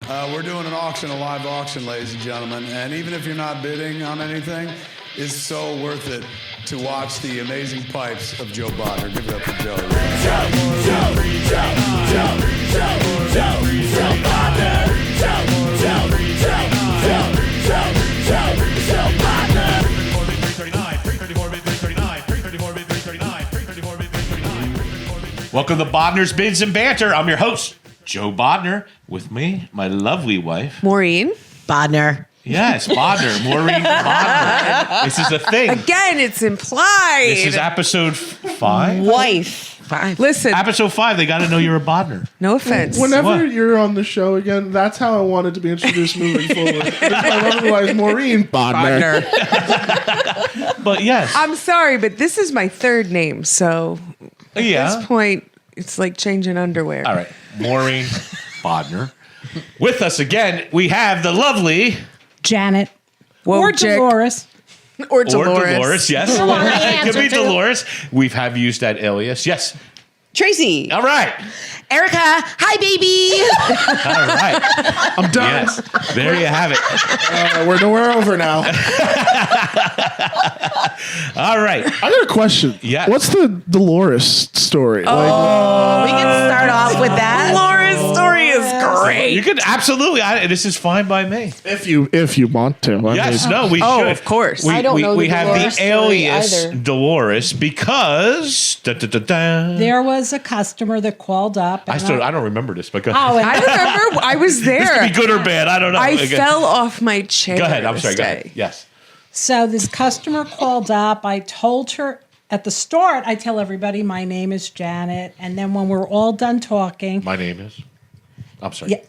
We're doing an auction, a live auction, ladies and gentlemen. And even if you're not bidding on anything, it's so worth it to watch the amazing pipes of Joe Bodnar. Give it up for Joe. Welcome to Bodnars, Bids, and Banter. I'm your host, Joe Bodnar. With me, my lovely wife, Maureen. Bodnar. Yes, Bodnar. Maureen Bodnar. This is a thing. Again, it's implied. This is episode 5. Wife. 5. Listen, Episode 5, they got to know you're a Bodnar. no offense. Whenever What? you're on the show again, that's how I wanted to be introduced moving forward. This is my lovely wife, Maureen Bodnar. But yes. I'm sorry, but this is my third name, so at this point, it's like changing underwear. All right. Maureen Bodnar. With us again, we have the lovely... Janet. Whoa, Or Jack. Dolores. Or Or Dolores. Dolores, yes. Come on, It could answer be to- Dolores. We have used that alias. Yes. Tracy. All right. Erica. Hi, baby. All right. I'm done. Yes. There you have it. We're over now. All right. I got a question. Yeah. What's the Dolores story? We can start off with that. Dolores' story is great. You could absolutely. This is fine by me. If you want to. I Yes, mean, no, we Oh, should. of course. We, I don't we, know we the have Dolores the story alias either. Dolores because There was a customer that called up. And I don't remember this, but go Oh, ahead. and I remember I was This there. could be good or bad. I don't know. I Okay. fell off my chair. Go ahead. I'm this sorry. Go day. ahead. Yes. so this customer called up. I told her at the start, I tell everybody my name is Janet. And then when we're all done talking, My name is. I'm sorry. yeah.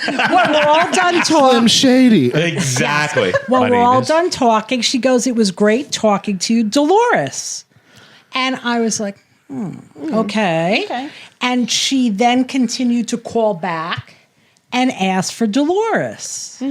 when we're all done Slim talking, Shady. Exactly. when My we're name all is. done talking, she goes, "It was great talking to you, Dolores." And I was like, okay. And she then continued to call back and ask for Dolores.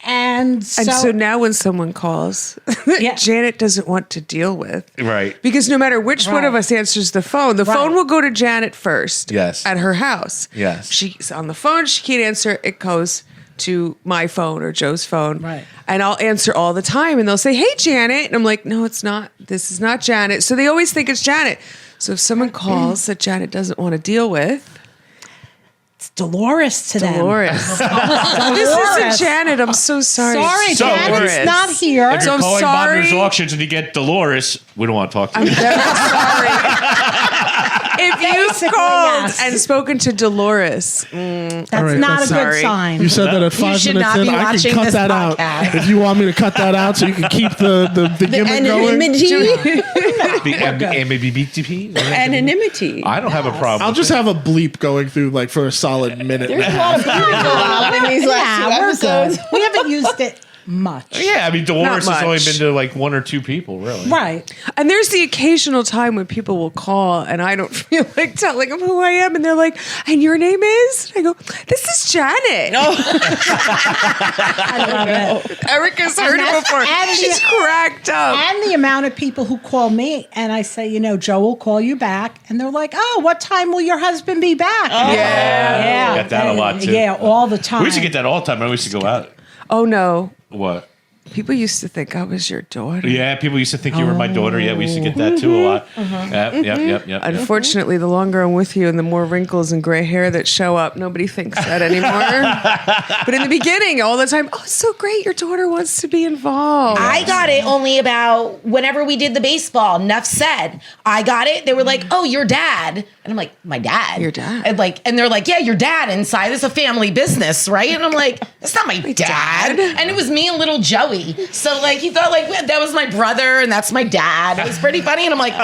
And So now when someone calls, Yeah. Janet doesn't want to deal with. Right. Because no matter which one of Right. us answers the phone will go to Janet first. Yes. At her house. Yes. She's on the phone. She can't answer. It goes to my phone or Joe's phone. Right. And I'll answer all the time. And they'll say, "Hey, Janet." And I'm like, "No, it's not. This is not Janet." So they always think it's Janet. So if someone calls that Janet doesn't want to deal with, it's Dolores to them. Dolores. This Dolores. isn't Janet. I'm so sorry. Sorry, So- Janet's not here. If So you're I'm calling sorry. Bodnar's Auctions and you get Dolores, we don't want to talk to I'm you. very sorry. If you've Basically, called yes. and spoken to Dolores, That's right, not that's a sorry. good sign. You said that at 5 should minutes not in. be I can watching cut this that out. podcast. If you want me to cut that out so you can keep the gimmick going. The MBBTP? Anonymity. I don't have a problem. I'll just have a bleep going through like for a solid minute. There's a lot of people going on in these last Yeah, two we're episodes. good. We haven't used it much. Yeah, I mean, Dolores Not has only much. been to like 1 or 2 people, really. Right. and there's the occasional time when people will call and I don't feel like telling them who I am, and they're like, "And your name is?" And I go, "This is Janet." I love it. Erica's heard it before. and She's cracked up. And the amount of people who call me and I say, Joe will call you back. And they're like, "Oh, what time will your husband be back?" Yeah. Get that a lot, too. Yeah, all the time. We used to get that all the time. I used to go out. Oh no. What? People used to think I was your daughter. Yeah, people used to think you were my daughter. Yeah, we used to get that too a lot. Yep. Unfortunately, the longer I'm with you and the more wrinkles and gray hair that show up, nobody thinks that anymore. But in the beginning, all the time, "Oh, it's so great. Your daughter wants to be involved." I got it only about whenever we did the baseball. Enough said. I got it. They were like, "Oh, your dad," and I'm like, "My dad." Your dad. And they're like, "Yeah, your dad inside. This is a family business, right?" And I'm like, "That's not my dad." And it was me and little Joey. So like he thought like that was my brother and that's my dad. It was pretty funny. And I'm like,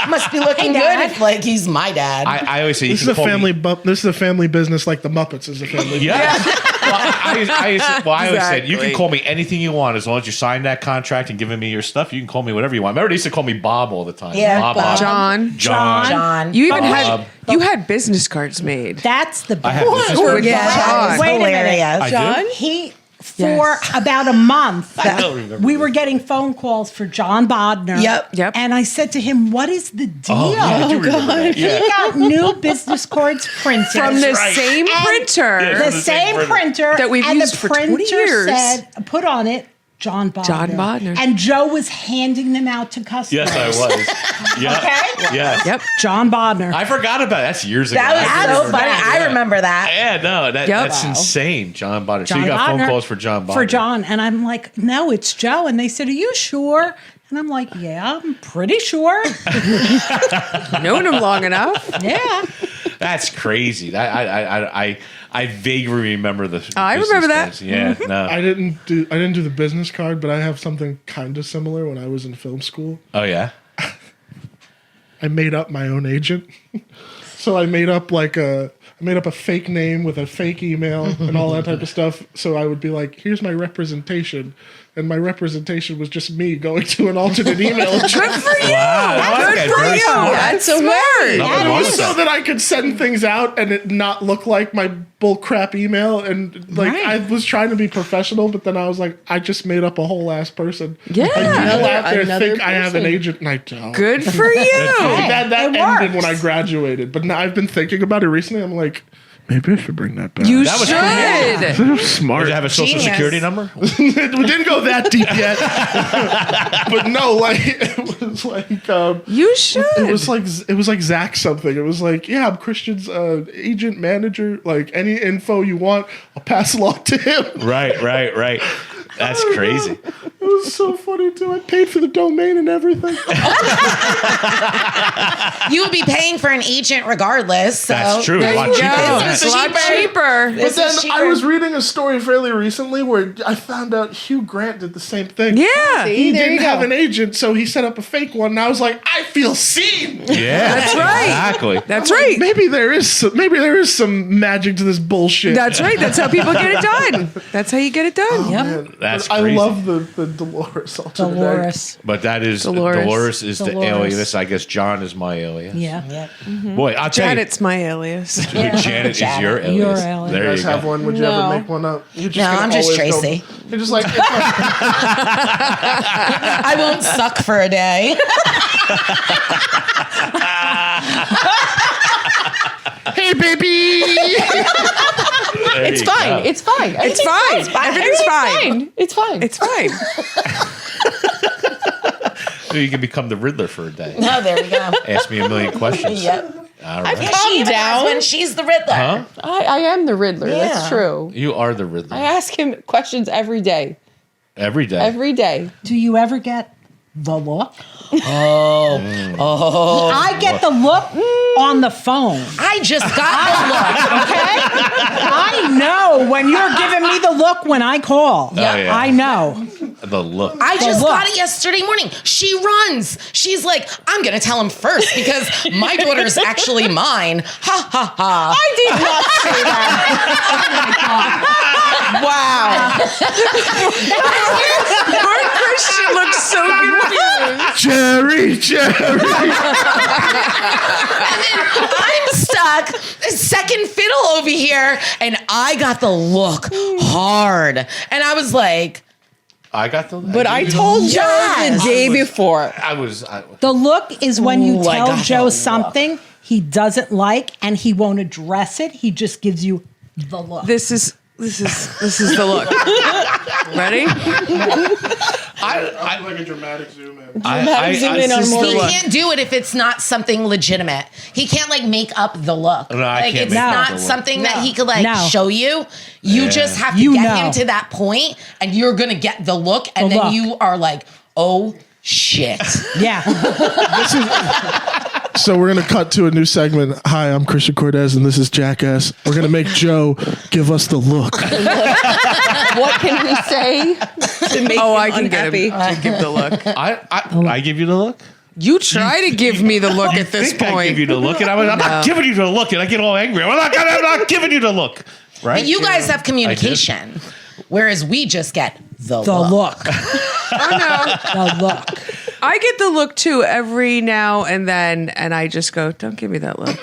must be looking good if like he's my dad. I always say you This is can a call family. me. This is a family business, like the Muppets is a family. Yes. Well, I always said you can Exactly. call me anything you want as long as you sign that contract and giving me your stuff. You can call me whatever you want. Remember, they used to call me Bob all the time. Yeah, Bob. John. John. You even Bob. had business cards made. That's the I had best. business cards. Yeah, John. it's Wait a minute. hilarious. I do? John? He for about a month. don't remember We were getting phone calls for John Bodnar. Yep. And I said to him, "What is the deal?" Oh, God. He got new business cards printed From the right. same And printer. the same printer that we've and used the for 20 printer years. said, put on it John Bodnar. John Bodnar. And Joe was handing them out to customers. Yes, I was. Yeah. Okay? Yes. Yep. John Bodnar. I forgot about it. That's years ago. That was I so remember funny. that. I remember that. Yeah, no, Yep. that's insane. John Bodnar. So John you got phone Bodnar. calls for John Bodnar. For John. And I'm like, no, it's Joe. And they said, are you sure? And I'm like, yeah, I'm pretty sure. Known him long enough. Yeah. That's crazy. I vaguely remember the. I business remember that. cards. Yeah, no. I didn't do the business card, but I have something kind of similar when I was in film school. Oh yeah. I made up my own agent. So I made up a fake name with a fake email and all that type of stuff. So I would be like, here's my representation. And my representation was just me going to an alternate email address. Good for you. Wow. Good Okay, for very you. smart. That's smart. Nothing wrong with So that. that I could send things out and it not look like my bull crap email. And like Right. I was trying to be professional, but then I was like, I just made up a whole ass person. Yeah. And people out there Another think I have an person. agent and I don't. Good for you. That It ended works. when I graduated. But now I've been thinking about it recently. I'm like, maybe I should bring that back. You That was should. cool. Smart. Did you have a social Genius. security number? We didn't go that deep yet. But no, like it was like You should. it was like Zach something. It was like, yeah, I'm Christian's agent manager. Like any info you want, I'll pass along to him. Right. That's crazy. It was so funny too. I paid for the domain and everything. You would be paying for an agent regardless. So That's true. A lot There you cheaper go. than It's a that. lot cheaper. But This then is I cheaper. was reading a story fairly recently where I found out Hugh Grant did the same thing. Yeah. He there you didn't go. have an agent, so he set up a fake one. And I was like, I feel seen. Yeah, That's right. Exactly. That's right. Maybe there is some magic to this bullshit. That's right. That's how people get it done. That's how you get it done. Yep. That's I crazy. love the Dolores alternate. Dolores. But that is Dolores. Dolores is the Dolores. alias. I guess John is my alias. Yeah. Boy, I'll tell Janet's my alias. you, Janet is your alias. Your alias. There You guys you have go. one? Would you No. ever make one up? You're just No, gonna I'm just always go- Tracy. You're just like, it's like I won't suck for a day. hey baby. There It's you fine. go. It's fine. It's fine. Everything's fine. It's fine. It's fine. You can become the Riddler for a day. No, there we go. Ask me a million questions. Yep. All right. Yeah, Calm she even has down. one. She's the Riddler. Huh? I am the Riddler. Yeah. That's true. You are the Riddler. I ask him questions every day. Every day. Every day. Do you ever get the look? Oh. I get the look on the phone. I just got the look. Okay? I know when you're giving me the look when I call. Yeah. I know. The look. I just look. got it yesterday morning. She runs. She's like, I'm going to tell him first because my daughter's actually mine. Ha ha ha. I did not say that. Wow. Poor Christian looks so confused. Jerry. I'm stuck, second fiddle over here, and I got the look hard. And I was like, I got the. But I told Joe Yes. the day before. I was. The look is when you Ooh, I tell got Joe the something he doesn't like and he won't address it. He just gives you the look. This is the look. Ready? I like a dramatic zoom in. Zoom in on more he look. can't do it if it's not something legitimate. He can't like make up the look. No, I like can't it's make up not the look. something that he could like No. show you. You just have to You get know. him to that point, and you're gonna get the look, and The then look. you are like, oh shit. Yeah. So we're gonna cut to a new segment. Hi, I'm Christian Cortez, and this is Jackass. We're gonna make Joe give us the look. What can we say to make Oh, him I can unhappy? get him to give the look. I give you the look. You try to give me the look at this think I point. give you the look, and I'm not giving you the look, and I get all angry. I'm not giving you the look. Right? But you guys have communication, whereas we just get the The look. look. Oh no. The look. I get the look too every now and then, and I just go, "Don't give me that look."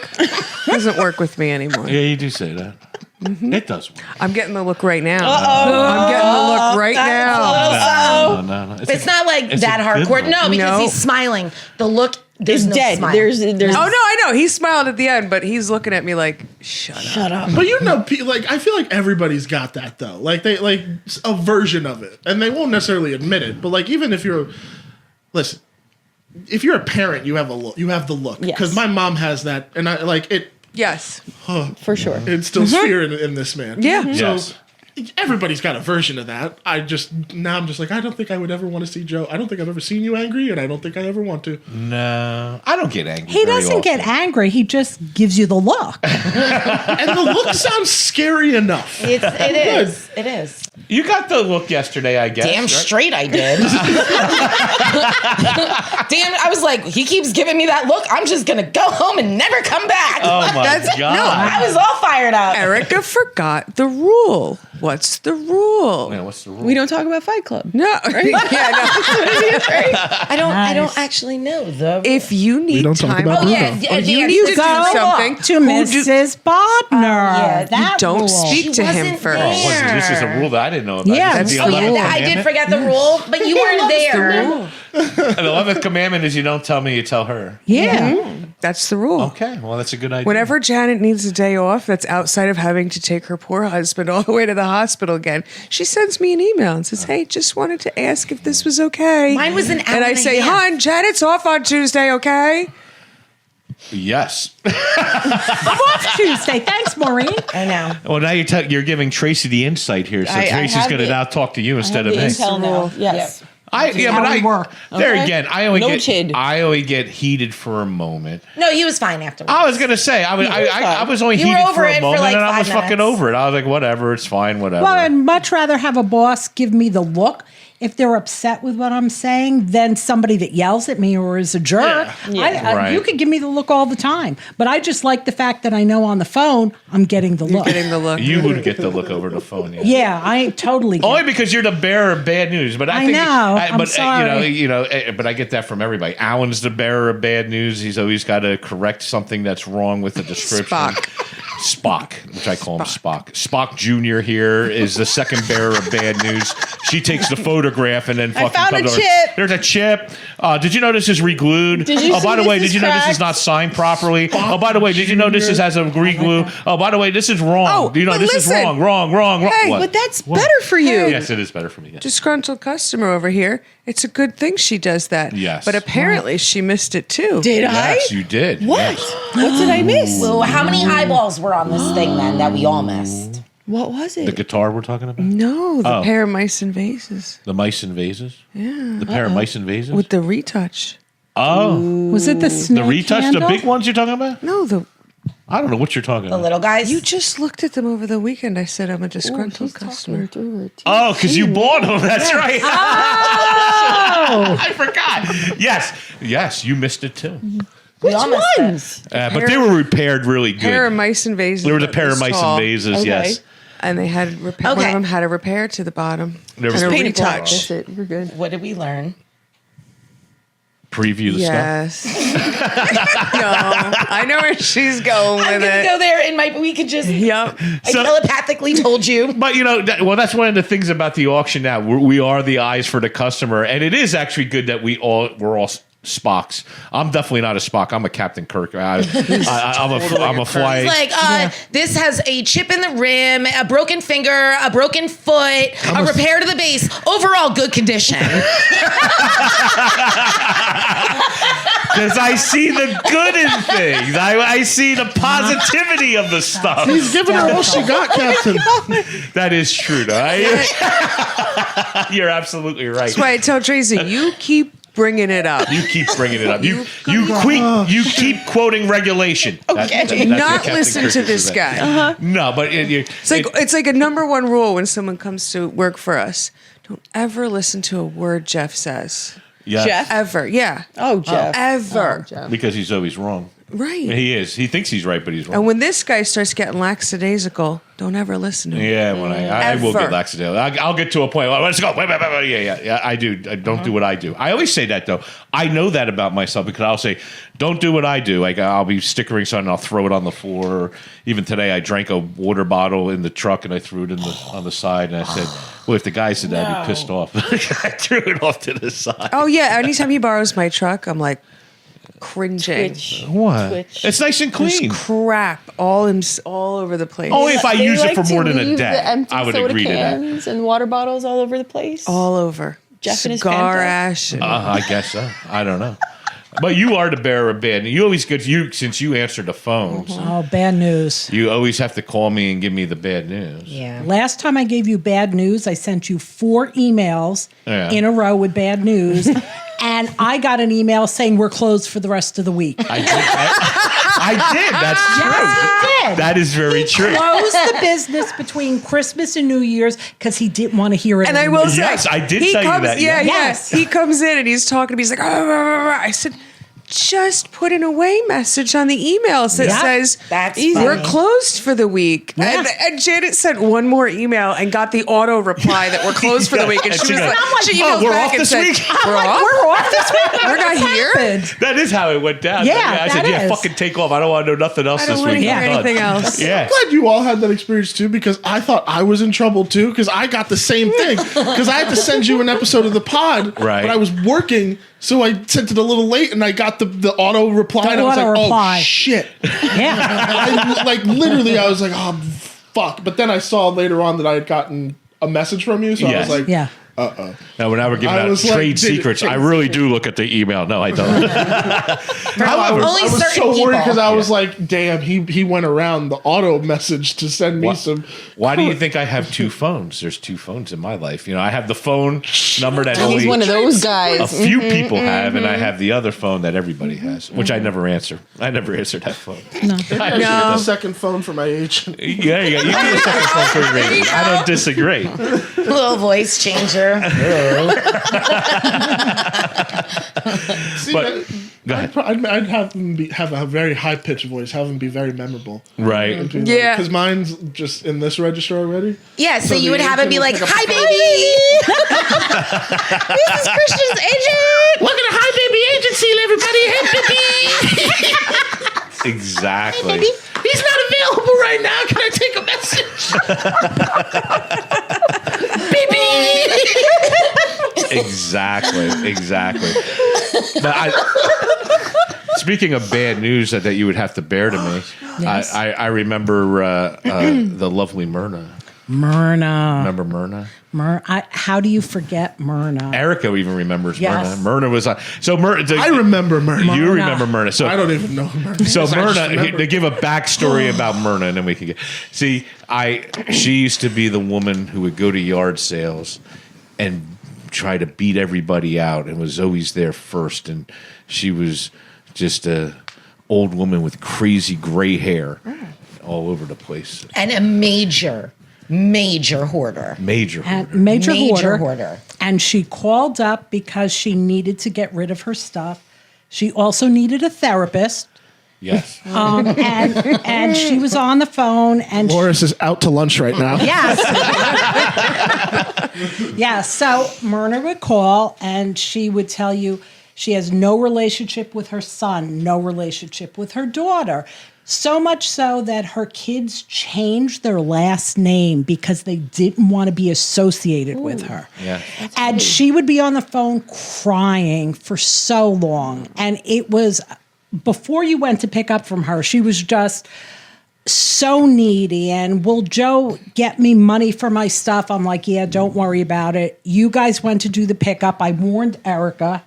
Doesn't work with me anymore. Yeah, you do say that. It does work. I'm getting the look right now. I'm getting the look right now. No. It's not like it's that a good hardcore. look. No, because No. he's smiling. The look there's no dead. smile. There's Oh no, I know. He smiled at the end, but he's looking at me like, shut up. But like I feel like everybody's got that though. Like they like a version of it, and they won't necessarily admit it. But like even if you're if you're a parent, you have a look. You have the look because Yes. my mom has that, and I like it. Yes. for sure. It instills fear in this man. Yeah. So Yes. everybody's got a version of that. I'm just like, I don't think I would ever want to see Joe. I don't think I've ever seen you angry, and I don't think I ever want to. No, I don't get angry. He very doesn't get often. angry. He just gives you the look. And the look sounds scary enough. It is. It is. You got the look yesterday, I guess. Damn right? straight I did. Damn, I was like, he keeps giving me that look. I'm just gonna go home and never come back. Oh my That's- god! no, I was all fired up. Erica forgot the rule. What's the rule? Man, what's the rule? We don't talk about Fight Club. No. Yeah, no. I don't actually know the. If you need don't talk time, about oh, Bruno. yeah, Yeah, you yeah, need to do Go something to who do- Mrs. Bodnar. That don't rule. speak to him wasn't first. Oh, there. this is a rule that I didn't know about. Yeah, This is that's the the 11th rule. I did commandment? forget the rule, but you weren't there. The 11th commandment is you don't tell me, you tell her. Yeah. That's the rule. Okay, well, that's a good idea. Whenever Janet needs a day off that's outside of having to take her poor husband all the way to the hospital again, she sends me an email and says, hey, just wanted to ask if this was okay. Mine was an hour And I and a say, half. hon, Janet's off on Tuesday, okay? Yes. I'm off Tuesday. Thanks, Maureen. I know. Well, now you're giving Tracy the insight here, so I Tracy's have going to it. now talk to you instead of me. Intel now. Yes. But we work. there Okay. again, I only Noted. get heated for a moment. No, he was fine afterwards. I was gonna say I was only You were heated over for it a for moment, like and I 5 was fucking minutes. over it. I was like, whatever, it's fine, whatever. Well, I'd much rather have a boss give me the look if they're upset with what I'm saying than somebody that yells at me or is a jerk. Right. You could give me the look all the time, but I just like the fact that I know on the phone I'm getting the look. Getting the look. You would get the look over the phone. Yeah. Yeah, I totally get Only it. because you're the bearer of bad news, but I I think know. I'm but sorry. but I get that from everybody. Alan's the bearer of bad news. He's always got to correct something that's wrong with the description. Spock, which I call him Spock. Spock Jr. here is the second bearer of bad news. She takes the photograph and then fucking found a comes over. chip. There's a chip. Did you know this is re-glued? Did you Oh, by see the way, this did is you know this is cracked? not signed properly? Oh, by the way, did you know this has a re-glue? Oh, by the way, this is wrong. Oh, Do you know but this listen. is wrong? Hey, What? But that's better for you. Yes, it is better for me. Yes. Disgruntled customer over here. It's a good thing she does that. Yes. But apparently she missed it too. Did Yes, I? you did. What? Yes. What did I miss? So how many eyeballs were on this thing then that we all missed? What was The it? guitar we're talking about? No, the Oh. pair of mice and vases The mice and vases? Yeah. The pair of mice and vases? with the retouch. Oh. Was it the The snake retouch, handle? the big ones you're talking about? No, I don't know what you're talking The about. little guys? you just looked at them over the weekend. I said I'm a disgruntled customer. Oh, because you bought them. That's right. Oh! I forgot. Yes, you missed it too. we all missed it. Ones. But they were repaired really good. Pair of mice and vases. There was a that pair of was mice tall, and vases, Okay. yes. and they had repair. One Okay. of them had a repair to the bottom. There was and a Paint it black. retouch. That's it. You're good. What did we learn? Preview the stuff. Yes. No, I know where she's going I'm with gonna it. go there and we could just. Yep. I telepathically told you. But that's one of the things about the auction now. We are the eyes for the customer, and it is actually good that we're all Spocks. I'm definitely not a Spock. I'm a Captain Kirk. I'm a fly. It's like, this has a chip in the rim, a broken finger, a broken foot, a repair to the base. Overall, good condition. Because I see the good in things. I see the positivity of the stuff. He's giving her all she got, Captain. That is true, though. You're absolutely right. That's why I tell Tracy, you keep bringing it up. You keep bringing it up. You keep quoting regulation. Okay. Do not listen to this guy. No, but It's like a number one rule when someone comes to work for us. Don't ever listen to a word Jeff says. yeah, Jeff? Ever. Yeah. Oh, Jeff. Ever. Oh, Jeff. because he's always wrong. Right. He is. He thinks he's right, but he's wrong. And when this guy starts getting lackadaisical, don't ever listen to him. Yeah, when I will get Ever. lackadaisical. I'll get to a point. Well, let's go. Wait. Yeah. I do. I don't do what I do. I always say that though. I know that about myself because I'll say, "Don't do what I do." Like I'll be stickering something, I'll throw it on the floor. Even today, I drank a water bottle in the truck and I threw it on the side. And I said, "Well, if the guy said that, I'd be pissed off." I threw it off to the side. Oh yeah. Anytime he borrows my truck, I'm like cringing. What? Twitch. It's nice and clean. There's crap all over the place. Only if I They use it like for to more than a leave day. The empty I would soda agree to that. cans and water bottles all over the place. all over. Jeff and his Cigar Banter. ash. And, I guess so. I don't know. But you are the bearer of bad news. You always get since you answer the phones. Oh, bad news. You always have to call me and give me the bad news. Yeah. Last time I gave you bad news, I sent you 4 emails Yeah. in a row with bad news. And I got an email saying we're closed for the rest of the week. I did. That's true. Yes, he did. That is very true. Closed the business between Christmas and New Year's because he didn't want to hear it. and I anymore. will say, Yes, I did he tell you comes, that, Yeah, yeah. Yes. He comes in and he's talking to me. He's like, I said, just put an away message on the emails that Yeah. says That's we're funny. closed for the week. Yeah. And Janet sent one more email and got the auto reply that we're closed for the week. And And she she was goes, like, she emails we're back off and this said, week? We're off? We're off this week. We're not here? Happened? That is how it went down. Yeah, I said, that yeah, is. fucking take off. I don't want to know nothing else I this don't want to week. hear I'm done. anything else. Yeah. Glad you all had that experience too, because I thought I was in trouble too, because I got the same thing. Because I had to send you an episode of the pod, Right. but I was working, so I sent it a little late, and I got the auto reply, The and I was auto like, reply. "Oh shit!" Yeah. Literally, I was like, "Oh fuck!" But then I saw later on that I had gotten a message from you, so I Yes. was like, Yeah. Now, when I were giving I out was like, trade did it- secrets, I really do look at the email. No, I don't. However, Only I was certain so worried people. because I was like, "Damn, he went around the auto message to send me What? some." why do you think I have 2 phones? There's 2 phones in my life. You know, I have the phone number that He's only one of those guys. a few people have, and I have the other phone that everybody has, which I never answer. I never answer that phone. I should get the second phone for my agent. Yeah. You need a second phone for your rating. I don't disagree. Little voice changer. See, But- go ahead. I'd have him have a very high pitched voice, have him be very memorable. Right. Yeah. because mine's just in this register already. Yeah, so So you the would have it be agent like, will pick up "Hi, the baby. This is Christian's agent. Welcome to Hi Baby Agency, everybody. Hey, baby. Exactly. He's not available right now. Can I take a message? Baby. Exactly. But speaking of bad news that you would have to bear to me, Yes. I remember the lovely Myrna. Myrna. Remember Myrna? How do you forget Myrna? Erica even remembers Yes. Myrna. Myrna was on. So Myrna. I remember Myrna. You remember Myrna. So I don't even know Myrna. So I just Myrna, remember. to give a backstory about Myrna, and then we can get. See, she used to be the woman who would go to yard sales and try to beat everybody out, and was always there first. And she was just a old woman with crazy gray hair all over the place. And a major hoarder. Major. And Major Hoarder. Hoarder. And she called up because she needed to get rid of her stuff. She also needed a therapist. Yes. And she was on the phone and Dolores is out to lunch right now. yes. Yes. So Myrna would call and she would tell you she has no relationship with her son, no relationship with her daughter. So much so that her kids changed their last name because they didn't want to be associated with her. Yeah. And she would be on the phone crying for so long. And it was before you went to pick up from her, she was just so needy. And will Joe get me money for my stuff? I'm like, yeah, don't worry about it. You guys went to do the pickup. I warned Erica.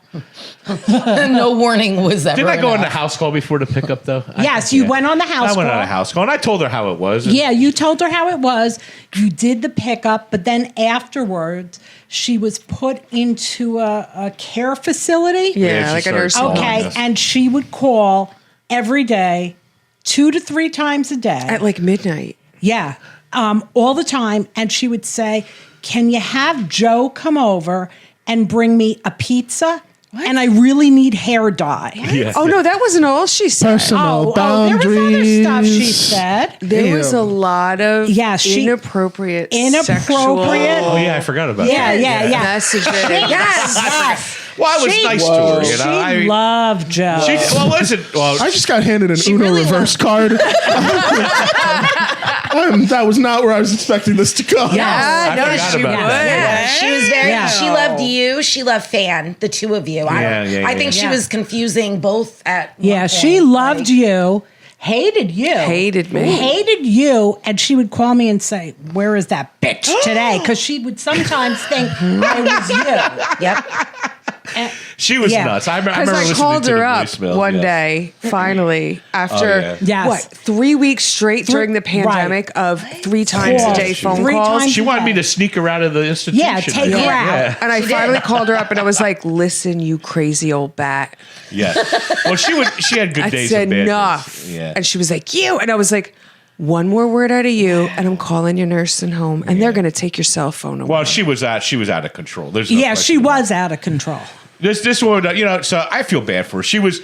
No warning was ever Did I go on the enough. house call before the pickup, though? Yes, you went on the house I went on call. a house call, and I told her how it was. Yeah, you told her how it was. You did the pickup, but then afterwards, she was put into a care facility. Yeah, she like a started nurse. calling Okay, us. and she would call every day, 2 to 3 times a day. At like midnight. Yeah, all the time. And she would say, can you have Joe come over and bring me a pizza and I really need hair dye. Yeah. Oh no, that wasn't all she said. Personal there was boundaries. other stuff she said. There was a lot of Inappropriate. sexual Oh yeah, I forgot about that. Yeah. messages. Yes. Well, I was nice to her. You know, She loved Joe. well, listen. Well, I just got handed an Uno really reverse card. That was not where I was expecting this to go. Yeah, I no, forgot she about would. that. Yeah, she was very. Yeah. She loved you. She loved Fan. The two of you. I think she was confusing both at. Yeah, one she point, loved like- you, hated you, Hated me. hated you, and she would call me and say, "Where is that bitch today?" Because she would sometimes think I was you. Yep. she was Yeah. nuts. I remember Because I listening called to the her up voicemails, one yes. day, finally, after yeah. Yes. what 3 weeks straight during the pandemic of 3 times a day phone Three calls. times She wanted me to sneak her out of the institution. Yeah, take her out. And I finally called her up and I was like, "Listen, you crazy old bat." Yeah. Well, she had good I days. said and bad enough. days. Yeah. And she was like, "You." And I was like, "One more word out of you and I'm calling your nursing home and they're going to take your cell phone away." Well, she was out of control. There's no Yeah, question she about was out of control. This woman, you know. So I feel bad for her. She was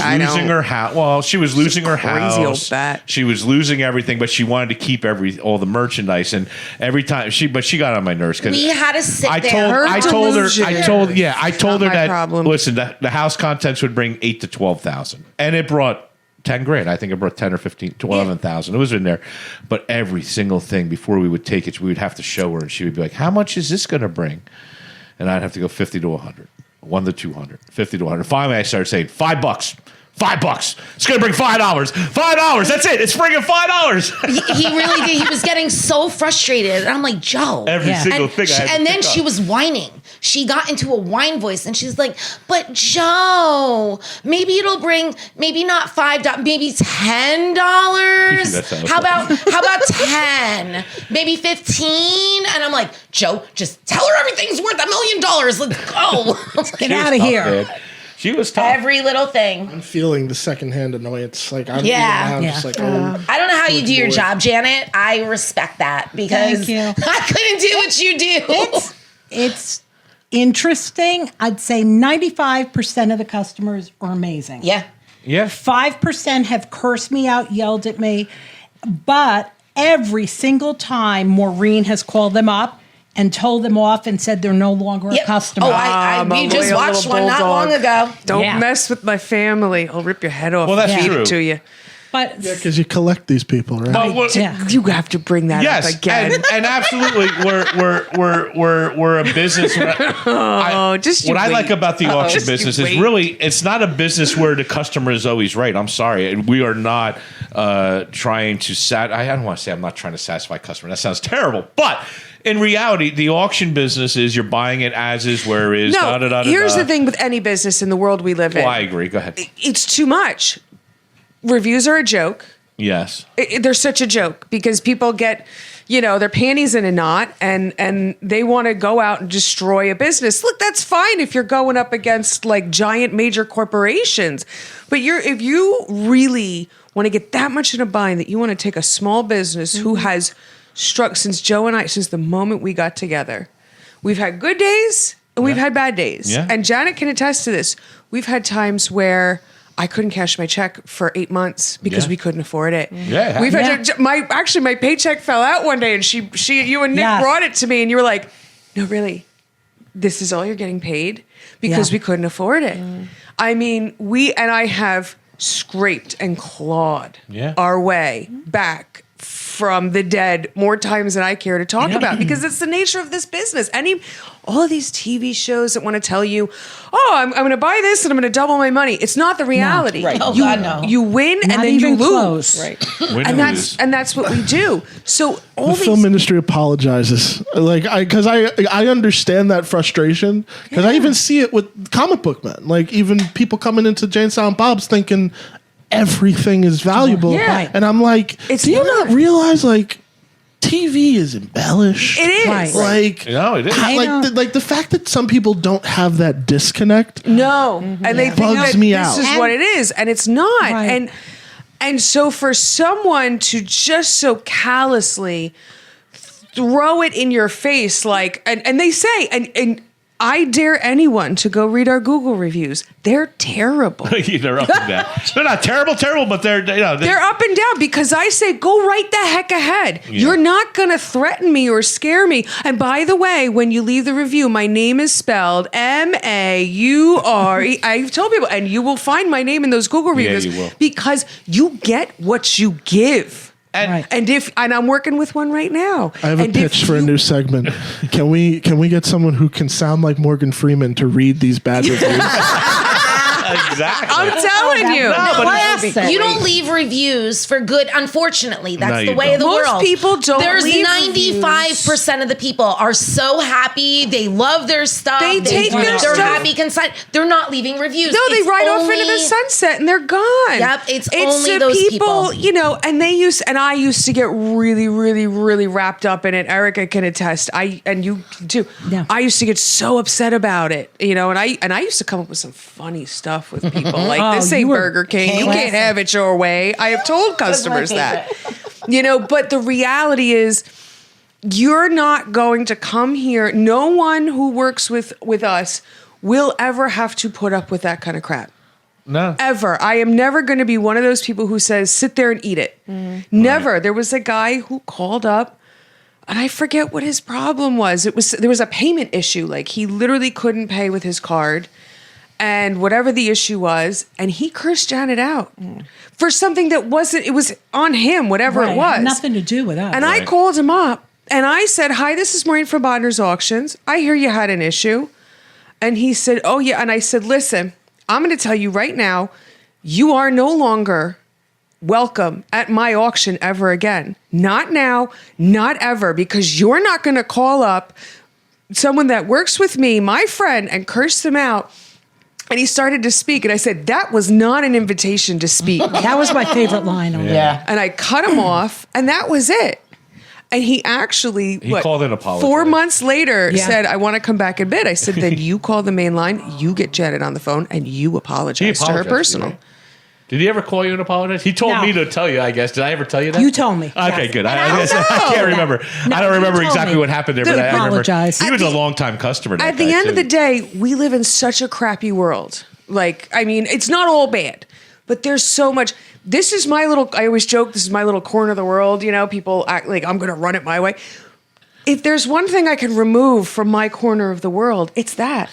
I know. losing her house. Well, she was losing her crazy house. old bat. She was losing everything, but she wanted to keep all the merchandise. And every time she got on my nerves because We had to sit I there. told Her I delusion. told her not my that problem. listen, the house contents would bring 8,000 to 12,000, and it brought 10 grand. I think it brought 10 or 15 to 11,000. It was in there, but every single thing before we would take it, we would have to show her, and she would be like, "How much is this going to bring?" And I'd have to go 50 to 100, 1 to 200, 50 to 100. Finally, I started saying $5. $5. It's gonna bring $5. $5. That's it. It's bringing $5. He really did. He was getting so frustrated, and I'm like, Joe. Every Yeah. single thing. And then she was whining. She got into a whine voice, and she's like, "But Joe, maybe it'll bring maybe not $5, maybe $10. That's how it How about 10? Maybe 15?" And I'm like, "Joe, just tell her everything's worth $1 million. Let's go." Get out of here. Man. She was tough. Every little thing. I'm feeling the secondhand annoyance. Like I'm Yeah. even now Yeah. just like, oh, I don't know how you do your job, Janet. I respect that because Thank you. I couldn't do what you do. It's interesting. I'd say 95% of the customers are amazing. Yeah. Yeah. 5% have cursed me out, yelled at me, but every single time Maureen has called them up and told them off and said they're no longer Yep. a customer. Oh, I'm we a just loyal watched little one not long bulldog. ago. Don't Yeah. mess with my family. I'll rip your head off. Well, that's and feed true. it to you. But because you collect these people, right? But what- yeah. You have to bring that Yes, up again. and absolutely, we're a business. Just you what I wait. like about the auction Just you business is wait. really it's not a business where the customer is always right. I'm sorry, and we are not trying to I don't want to say I'm not trying to satisfy customer. That sounds terrible, but. In reality, the auction business is you're buying it as is, where is. No, da, da, da, da, here's da. the thing with any business in the world we live in. Well, I agree. Go ahead. It's too much. Reviews are a joke. Yes. They're such a joke because people get, their panties in a knot and they want to go out and destroy a business. Look, that's fine if you're going up against like giant major corporations, but if you really want to get that much in a bind that you want to take a small business who has struck since the moment we got together, we've had good days and we've had bad days. Yeah. And Janet can attest to this. We've had times where I couldn't cash my check for 8 months because Yeah. we couldn't afford it. Yeah. We've had my paycheck fell out one day and you and Nick Yes. brought it to me and you were like, "No, really, this is all you're getting paid because Yeah. we couldn't afford it." I mean, I have scraped and clawed Yeah. our way back from the dead more times than I care to talk about because it's the nature of this business. All of these TV shows that want to tell you, "Oh, I'm going to buy this and I'm going to double my money." It's not the reality. Right. Oh, you, God, no. You win Not and then even you lose. close. Right. Win And lose. that's what we do. So all The these film industry apologizes. Because I understand that frustration. Because I even see it with comic book men. Like even people coming into Jane Silent Bob's thinking everything is valuable. Yeah. Right. And I'm like, It's do you not. not realize like TV is embellished? It is. Right. Like, No, it is. I know. like the fact that some people don't have that disconnect. No, and they think Bugs that me this out. is what it is, and it's not. Right. And so for someone to just so callously throw it in your face, like, and they say, and I dare anyone to go read our Google reviews. They're terrible. They're up and down. They're not terrible, but they're They're up and down because I say, go right the heck ahead. Yeah. You're not going to threaten me or scare me. And by the way, when you leave the review, my name is spelled Maure. I've told people, and you will find my name in those Google reviews you will. because you get what you give. And, And I'm working with one right now. I have a pitch for a new segment. Can we get someone who can sound like Morgan Freeman to read these bad reviews? exactly. I'm telling you. Classic. You don't leave reviews for good. Unfortunately, that's No, the you way of the Most world. people don't There's leave 95% of the people are so happy. They love their stuff. They take their they're stuff. happy. They're not leaving reviews. No, they It's ride off only- into the sunset and they're gone. Yep, it's only the those people. you know, and I used to get really, really, really wrapped up in it. Erica can attest. And you too. Yeah. I used to get so upset about it, you know, and I used to come up with some funny stuff with people like this you ain't were Burger King. You classic. can't have it your way. I have told customers that. You know, but the reality is you're not going to come here. No one who works with us will ever have to put up with that kind of crap. No. Ever. I am never going to be one of those people who says, sit there and eat it. Never. Right. There was a guy who called up and I forget what his problem was. There was a payment issue. Like he literally couldn't pay with his card and whatever the issue was. And he cursed Janet out for something that it was on him, whatever it was. Nothing to do with us. And I called him up and I said, hi, this is Maureen from Bodnars Auctions. I hear you had an issue. And he said, oh yeah. And I said, listen, I'm going to tell you right now, you are no longer welcome at my auction ever again. Not now, not ever, because you're not going to call up someone that works with me, my friend, and curse them out. And he started to speak. And I said, that was not an invitation to speak. That was my favorite line. Yeah. And I cut him off, and that was it. And he actually, called in apologized. 4 months later, Yeah. said, I want to come back and bid. I said, then you call the main line, you get Janet on the phone, and you apologize to her apologized, personal. right? Did he ever call you and apologize? He told No. me to tell you, I guess. Did I ever tell you that? You told me. Okay, Yes. good. And I can't remember. No, I don't you remember told exactly me. what happened there, Dude, but I remember. apologize. He was a long-time customer. At the end of the day, we live in such a crappy world. Like, I mean, it's not all bad, but there's so much. This is my little, I always joke, this is my little corner of the world. You know, people act like I'm going to run it my way. If there's one thing I can remove from my corner of the world, it's that.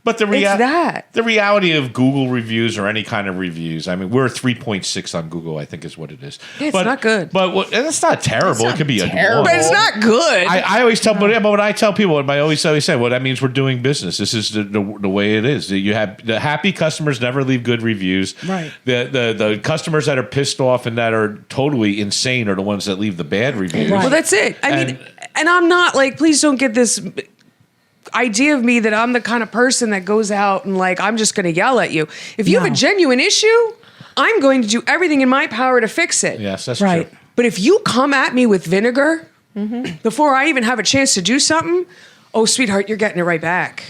But the that. the reality of Google reviews or any kind of reviews, I mean, we're 3.6 on Google, I think is what it is. Yeah, it's not good. But and it's not terrible. It could be terrible. But it's not good. I always tell, but when I tell people, I always say, well, that means we're doing business. This is the way it is. You have the happy customers never leave good reviews. Right. The customers that are pissed off and that are totally insane are the ones that leave the bad reviews. Right. Well, that's it. I mean, and I'm not like, please don't get this idea of me that I'm the kind of person that goes out and like, I'm just going to yell at you. If you have a genuine issue, I'm going to do everything in my power to fix it. Yes, that's Right. true. But if you come at me with vinegar before I even have a chance to do something, oh, sweetheart, you're getting it right back.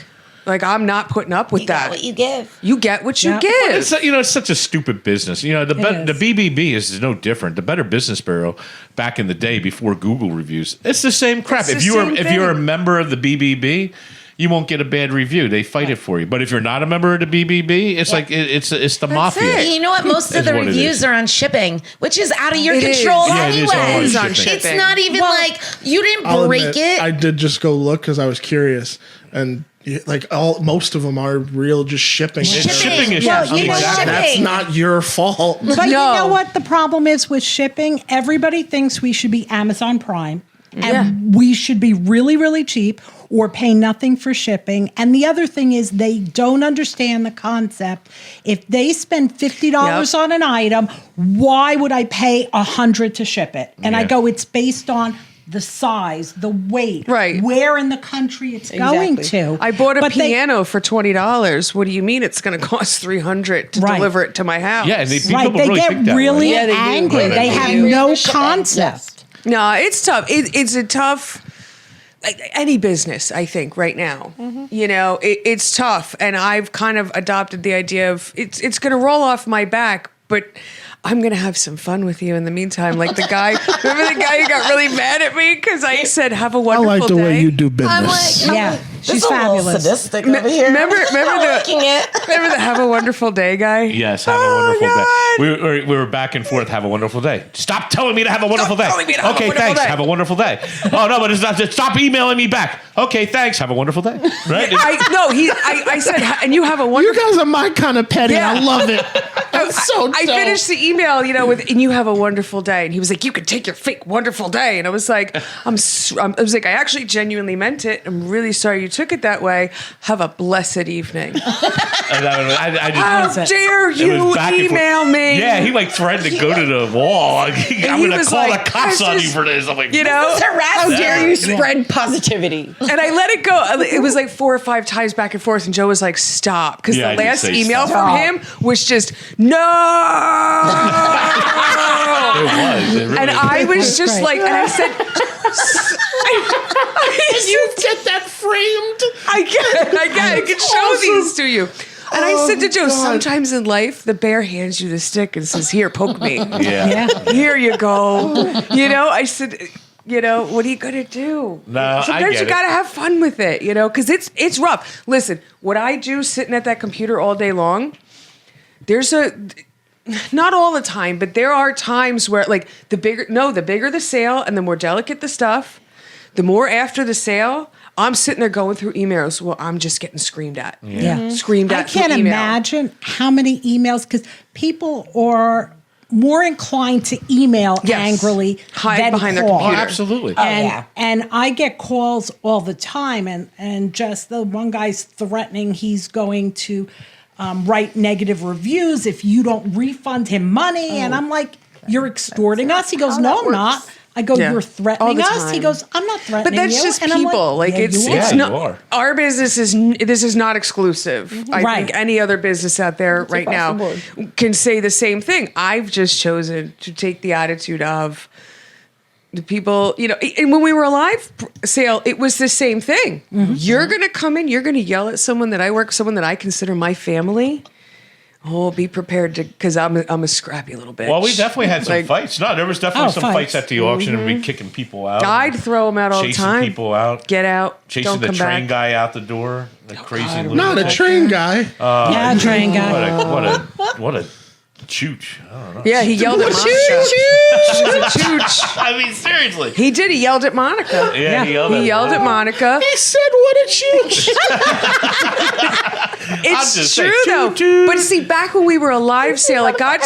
Like, I'm not putting up with You that. get what you give. You get what you Yeah. give. It's it's such a stupid business. You know, the is. BBB is no different. The Better Business Bureau back in the day before Google reviews, it's the same crap. It's If the you're same if you're a thing. member of the BBB, you won't get a bad review. They fight it for you. But if you're not a member of the BBB, it's like it's the mafia. it. You know what? Most of Is the what it reviews is. are on shipping, which is out of your It is. control Yeah, it is all on anyway. It's on shipping. It's shipping. not even like you didn't I'll break admit, it. I did just go look because I was curious, and like most of them are real just shipping. It's shipping issues. Well, you know Exactly. what? That's not your fault. But you No. know what the problem is with shipping? Everybody thinks we should be Amazon Prime and we should be really, really cheap or pay nothing for shipping. And the other thing is they don't understand the concept. If they spend $50 Yep. on an item, why would I pay $100 to ship it? And I Yeah. go, it's based on the size, the weight, Right. where in the country it's going to. I bought a But they- piano for $20. What do you mean it's going to cost $300 to Right. deliver it to my house? Yeah, and people Right, they really get think that really way. Yeah, they do. angry. Right, They right. have Agree with no the shipping, concept. No, it's tough. It's a tough, like any business, I think, right now. You know, it's tough. And I've kind of adopted the idea of it's going to roll off my back, but I'm going to have some fun with you in the meantime. Like the guy, remember the guy who got really mad at me because I said, have a I wonderful like the day. way you do business. I'm like, Yeah, this she's is a little fabulous. sadistic over here. Remember liking it. remember the have a wonderful day guy? Yes, have a Oh, wonderful God. day. We were back and forth. Have a wonderful day. Stop telling me to have a wonderful day. telling me to have a Okay, wonderful thanks. day. Have a wonderful day. Oh no, but it's not. Stop emailing me back. Okay, thanks. Have a wonderful day. Right? I said, and you have a You wonderful guys are my kind of petty. Yeah. I love it. That's so I dope. finished the email, with, and you have a wonderful day. And he was like, you could take your fake wonderful day. And I was like, I was like, I actually genuinely meant it. I'm really sorry you took it that way. Have a blessed evening. I How just. dare It you was back and forth. email me? Yeah, he like threatened to go to the wall. Like, I'm he going to was call like, the cops this on is- you for this. I'm like, How dare you spread positivity? And I let it go. It was like 4 or 5 times back and forth, and Joe was like, "Stop," because Yeah, I the did last say email stop. from him was just no. It was. It really And I was just great. like, and I said, You get that framed. I can show these to you. And I said to Joe, sometimes in life, the bear hands you the stick and says, "Here, poke me. Yeah. Yeah. Here you go." I said, what are you gonna do? No, I sometimes get you it. gotta have fun with it, because it's rough. Listen, what I do sitting at that computer all day long, not all the time, but there are times where like the bigger the sale and the more delicate the stuff, the more after the sale, I'm sitting there going through emails. Well, I'm just getting screamed at. Yeah. Screamed I at through can't email. imagine how many emails, because people are more inclined to email Yes. angrily Hide than behind their call. computer. Oh, absolutely. And I get calls all the time, and just the one guy's threatening he's going to write negative reviews if you don't refund him money, and I'm like, you're extorting us. He goes, no, I'm not. I go, Yeah. you're All threatening the us. He time. goes, I'm not threatening But that's you. just And I'm people. Like yeah, it's you it's are. not you are. our business this is not exclusive. I Right. think any other business out there right across now the can say the same thing. I've just chosen to take the attitude of the people, and when we were alive, Sale, it was the same thing. You're going to come in, you're going to yell at someone that I work, someone that I consider my family. Oh, be prepared because I'm a scrappy little bitch. Well, we definitely had some Like, fights. No, there was definitely some fights fights. at the auction, and we kicking people out. I'd throw them out all the chasing time. people out. Get out. Chasing don't the come train back. guy out the door. The crazy God, lunatic. Not a train guy. Yeah, train guy. What a chooch. I don't know. Yeah, he yelled at Monica. She's a chooch. I mean, seriously. He did. He yelled at Monica. Yeah, Yeah. he yelled at Monica. He said, "What a chooch." It's just true saying, though. toot, toot. But see, back when we were alive, Sale, it got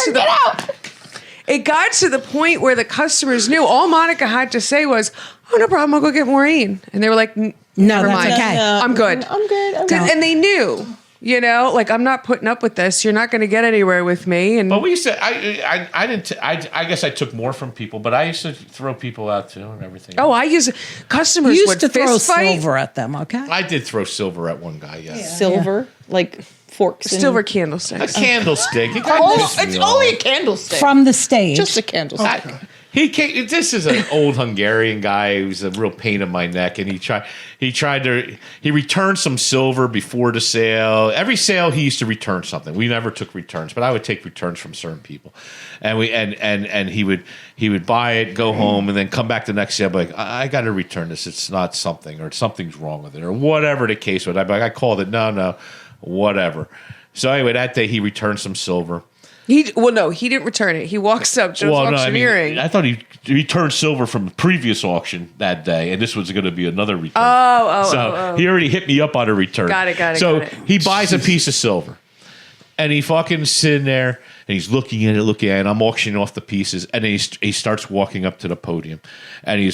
to the point where the customers knew all Monica had to say was, "Oh, no problem. I'll go get Maureen," and they were like, No, "Never that's mind. okay. I'm good." I'm good. I'm 'Cause- good. And they knew. Like I'm not putting up with this. You're not going to get anywhere with me. And But we used to. I didn't. I guess I took more from people, but I used to throw people out too and everything. I use customers You would used to throw fist fight. silver at them, okay? I did throw silver at one guy. Yes. Silver, like forks. and- Silver A candlesticks. candlestick. It Oh, pissed me it's off. only a candlestick. From the stage. Just a candlestick. He came. This is an old Hungarian guy who's a real pain in my neck, and he returned some silver before the sale. Every sale he used to return something. We never took returns, but I would take returns from certain people, and he would buy it, go home, and then come back the next day. I'd be like, I got to return this. It's not something, or something's wrong with it, or whatever the case was. I'd be like, I called it. No, whatever. So anyway, that day he returned some silver. He didn't return it. He walks up, Joe's auctioneering. I thought he returned silver from the previous auction that day, and this was going to be another return. So he already hit me up on a return. Got it. So he buys a piece of silver, and he fucking sitting there, and he's looking at it, and I'm auctioning off the pieces, and then he starts walking up to the podium, and he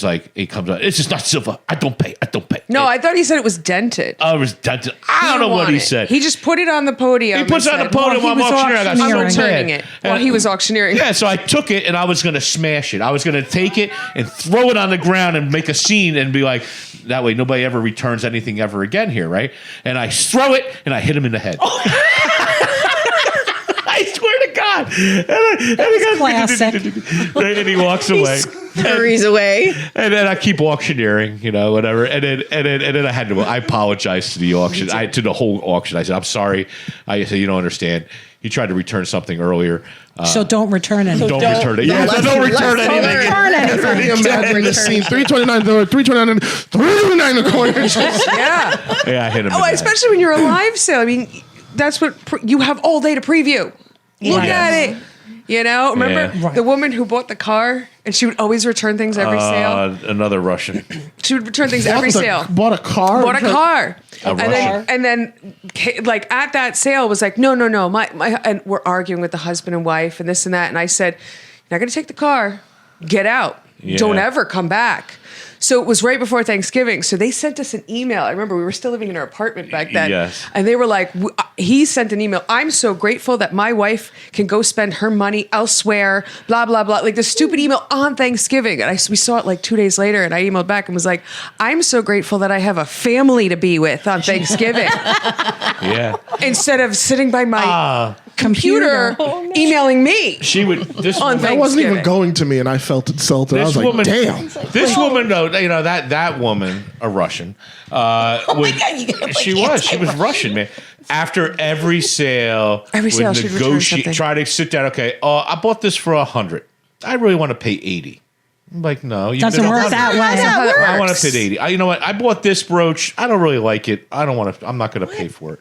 comes out, "This is not silver. I don't pay. No, I thought he said it was dented. I was dented. I don't know what he said. He just put it on the podium. He puts it and on the said, podium Well, while he I'm was auctioneering. I got "I'm so returning mad. it." While he was auctioneering. Yeah, so I took it and I was going to smash it. I was going to take it and throw it on the ground and make a scene and be like, that way nobody ever returns anything ever again here, right? And I throw it and I hit him in the head. I swear to God. And classic. And he walks away. Hurries away. And then I keep auctioneering, whatever. And then I apologized to the auction, to the whole auction. I said, I'm sorry. I said, you don't understand. He tried to return something earlier, So don't return anything. Don't return it. Yeah, Let's- don't return let's anything. Return anything. Imagine the scene. 329, 329 the corner. Yeah. Yeah, I hit him. Oh, especially when you're a live sale. I mean, that's what you have all day to preview. Look at it. You know, remember Yeah. the woman who bought the car and she would always return things every sale? Another Russian. She would return things every sale. Bought a car. Bought a car. Russian. And then like at that sale was like, no. My and we're arguing with the husband and wife and this and that. And I said, you're not going to take the car. Get out. Yeah. Don't ever come back. So it was right before Thanksgiving. So they sent us an email. I remember we were still living in our apartment back then. Yes. And they were like, he sent an email. I'm so grateful that my wife can go spend her money elsewhere, blah, blah, blah. Like the stupid email on Thanksgiving. And we saw it like 2 days later and I emailed back and was like, I'm so grateful that I have a family to be with on Thanksgiving Yeah. instead of sitting by my computer emailing me. She would. This On woman, That wasn't even Thanksgiving. going to me, and I felt insulted. I This was like, woman, damn. This woman, though, you know that woman, a Russian. Would, God, you got, like, she was Russian, man. After every sale, Every sale, would she'd return something. try to sit down. Okay, I bought this for 100. I really want to pay 80. I'm like, no, you Doesn't work that way. I want to pay 80. You know what? I bought this brooch. I don't really like it. I don't want to. I'm not going to pay for it.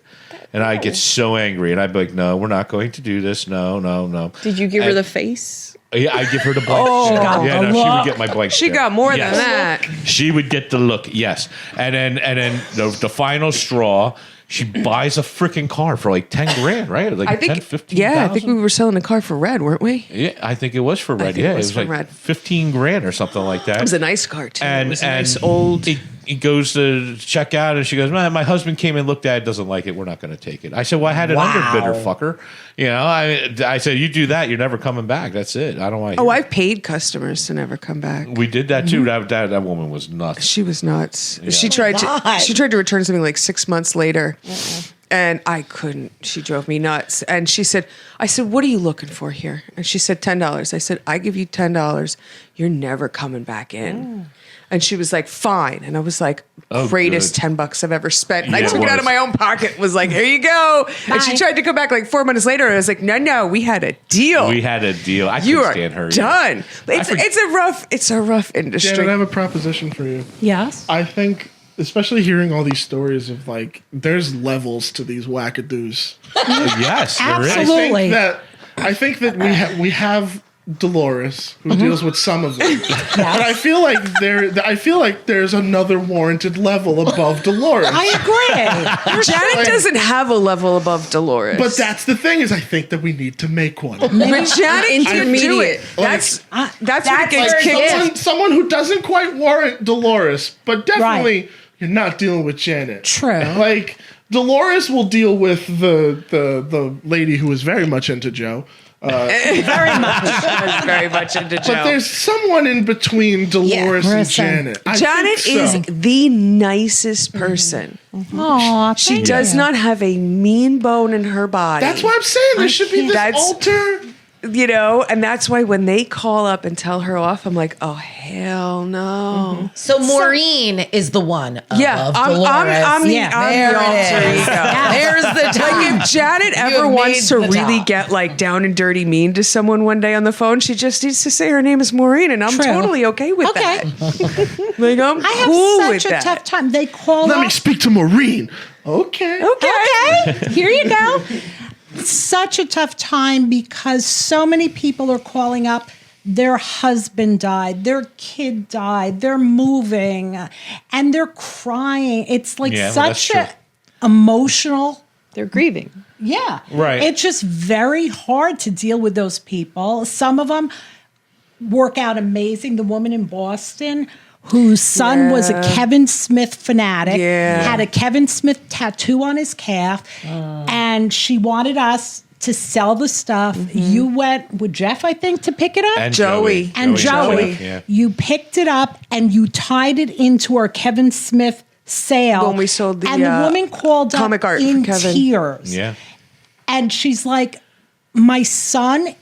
And I get so angry, and I'd be like, no, we're not going to do this. No. Did you give her And- the face? Yeah, I give her the blank. got yeah, the no, she would look. get my blank. She stare. got more Yes. than that. She would get the look, yes. And then the final straw, she buys a freaking car for like 10 grand, right? Like I think, 10, 15 yeah, I think we were selling a car for Red, weren't we? Yeah, I think it was for Red. think Yeah, it was for like Red. 15 grand or something like that. It was a nice car too. and it was a and nice old. He goes to check out, and she goes, "Man, my husband came and looked at it, doesn't like it. We're not going to take it." I said, "Well, I had an underbidder, fucker." You know, I said, "You do that, you're never coming back. That's it. I don't want." Oh, I've paid customers to never come back. We did that too. That woman was nuts. She was nuts. She tried God. to return something like 6 months later. And I couldn't. She drove me nuts. And I said, what are you looking for here? And she said, $10. I said, I give you $10. You're never coming back in. And she was like, fine. And I was like, Oh, greatest good. $10 I've ever spent. And I Yeah, took it it out was. of my own pocket and was like, here you go. And she tried to come back like 4 months later. And I was like, no, we had a deal. We had a deal. I you couldn't are stand her. done. It's a rough industry. Janet, I have a proposition for you. Yes. I think, especially hearing all these stories of like, there's levels to these wackadoos. Yes, there is. Absolutely. I think that we have Dolores who deals with some of them, but I feel like there's another warranted level above Dolores. I agree. Janet doesn't have a level above Dolores. But that's the thing, is I think that we need to make one. But Janet can do it. Like- That's what gets kicked. Someone who doesn't quite warrant Dolores, but definitely you're not dealing with Janet. True. Like Dolores will deal with the lady who is very much into Joe. Very much. I was very much into Joe. But there's someone in between Dolores and Marissa. Janet. I Janet think is so. the nicest person. Aw, She thank does you. not have a mean bone in her body. That's why I'm saying there should be this That's- altar. You know, and that's why when they call up and tell her off, I'm like, oh, hell no. So Maureen is the one above Yeah, Dolores. I'm the There alter it is. ego. There's the Like time. if Janet ever have wants to made the really top. get like down and dirty mean to someone one day on the phone, she just needs to say her name is Maureen, and I'm True. totally okay with Okay. that. Like I'm I have cool with such a that. tough time. They call Let up. me speak to Maureen. Okay. Okay, here you go. Such a tough time because so many people are calling up. Their husband died, their kid died, they're moving, and they're crying. It's like Yeah, well, that's such true. a emotional. They're grieving. Yeah. Right. It's just very hard to deal with those people. Some of them work out amazing. The woman in Boston whose son was a Kevin Smith fanatic, had a Kevin Smith tattoo on his calf, and she wanted us to sell the stuff. You went with Jeff, I think, to pick it up. And Joey. And Joey, Yeah. you picked it up and you tied it into our Kevin Smith sale. When we sold the, and the woman called comic up art for in Kevin. tears. Yeah. And she's like, my son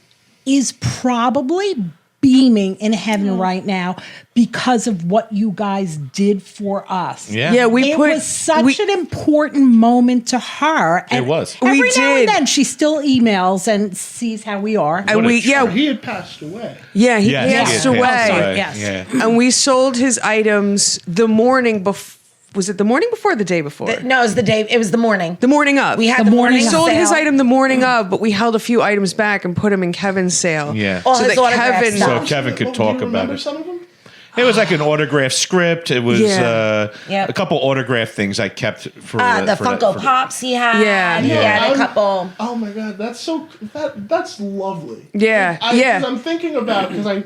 is probably beaming in heaven right now because of what you guys did for us. Yeah. Yeah, It was such an important moment to her. And It was. Every We now did. and then she still emails and sees how we are. And we, He had passed away. he Yes, passed he had away. passed away. Yes. Yeah. And we sold his items the morning before. Was it the morning before or the day before? No, it was the day. It was the morning. The morning of. We had The the morning morning of. sold his sale. item the morning of, but we held a few items back and put them in Kevin's sale. Yeah. All So his that autograph Kevin. stuff. So Kevin could Do you talk about remember it. some of them? It was like an autograph script. It was Yep. a couple autograph things I kept for The for Funko for Pops he had. Yeah. He Yeah. had a couple. Oh my god, that's that's lovely. Yeah, yeah. 'Cause I'm thinking about because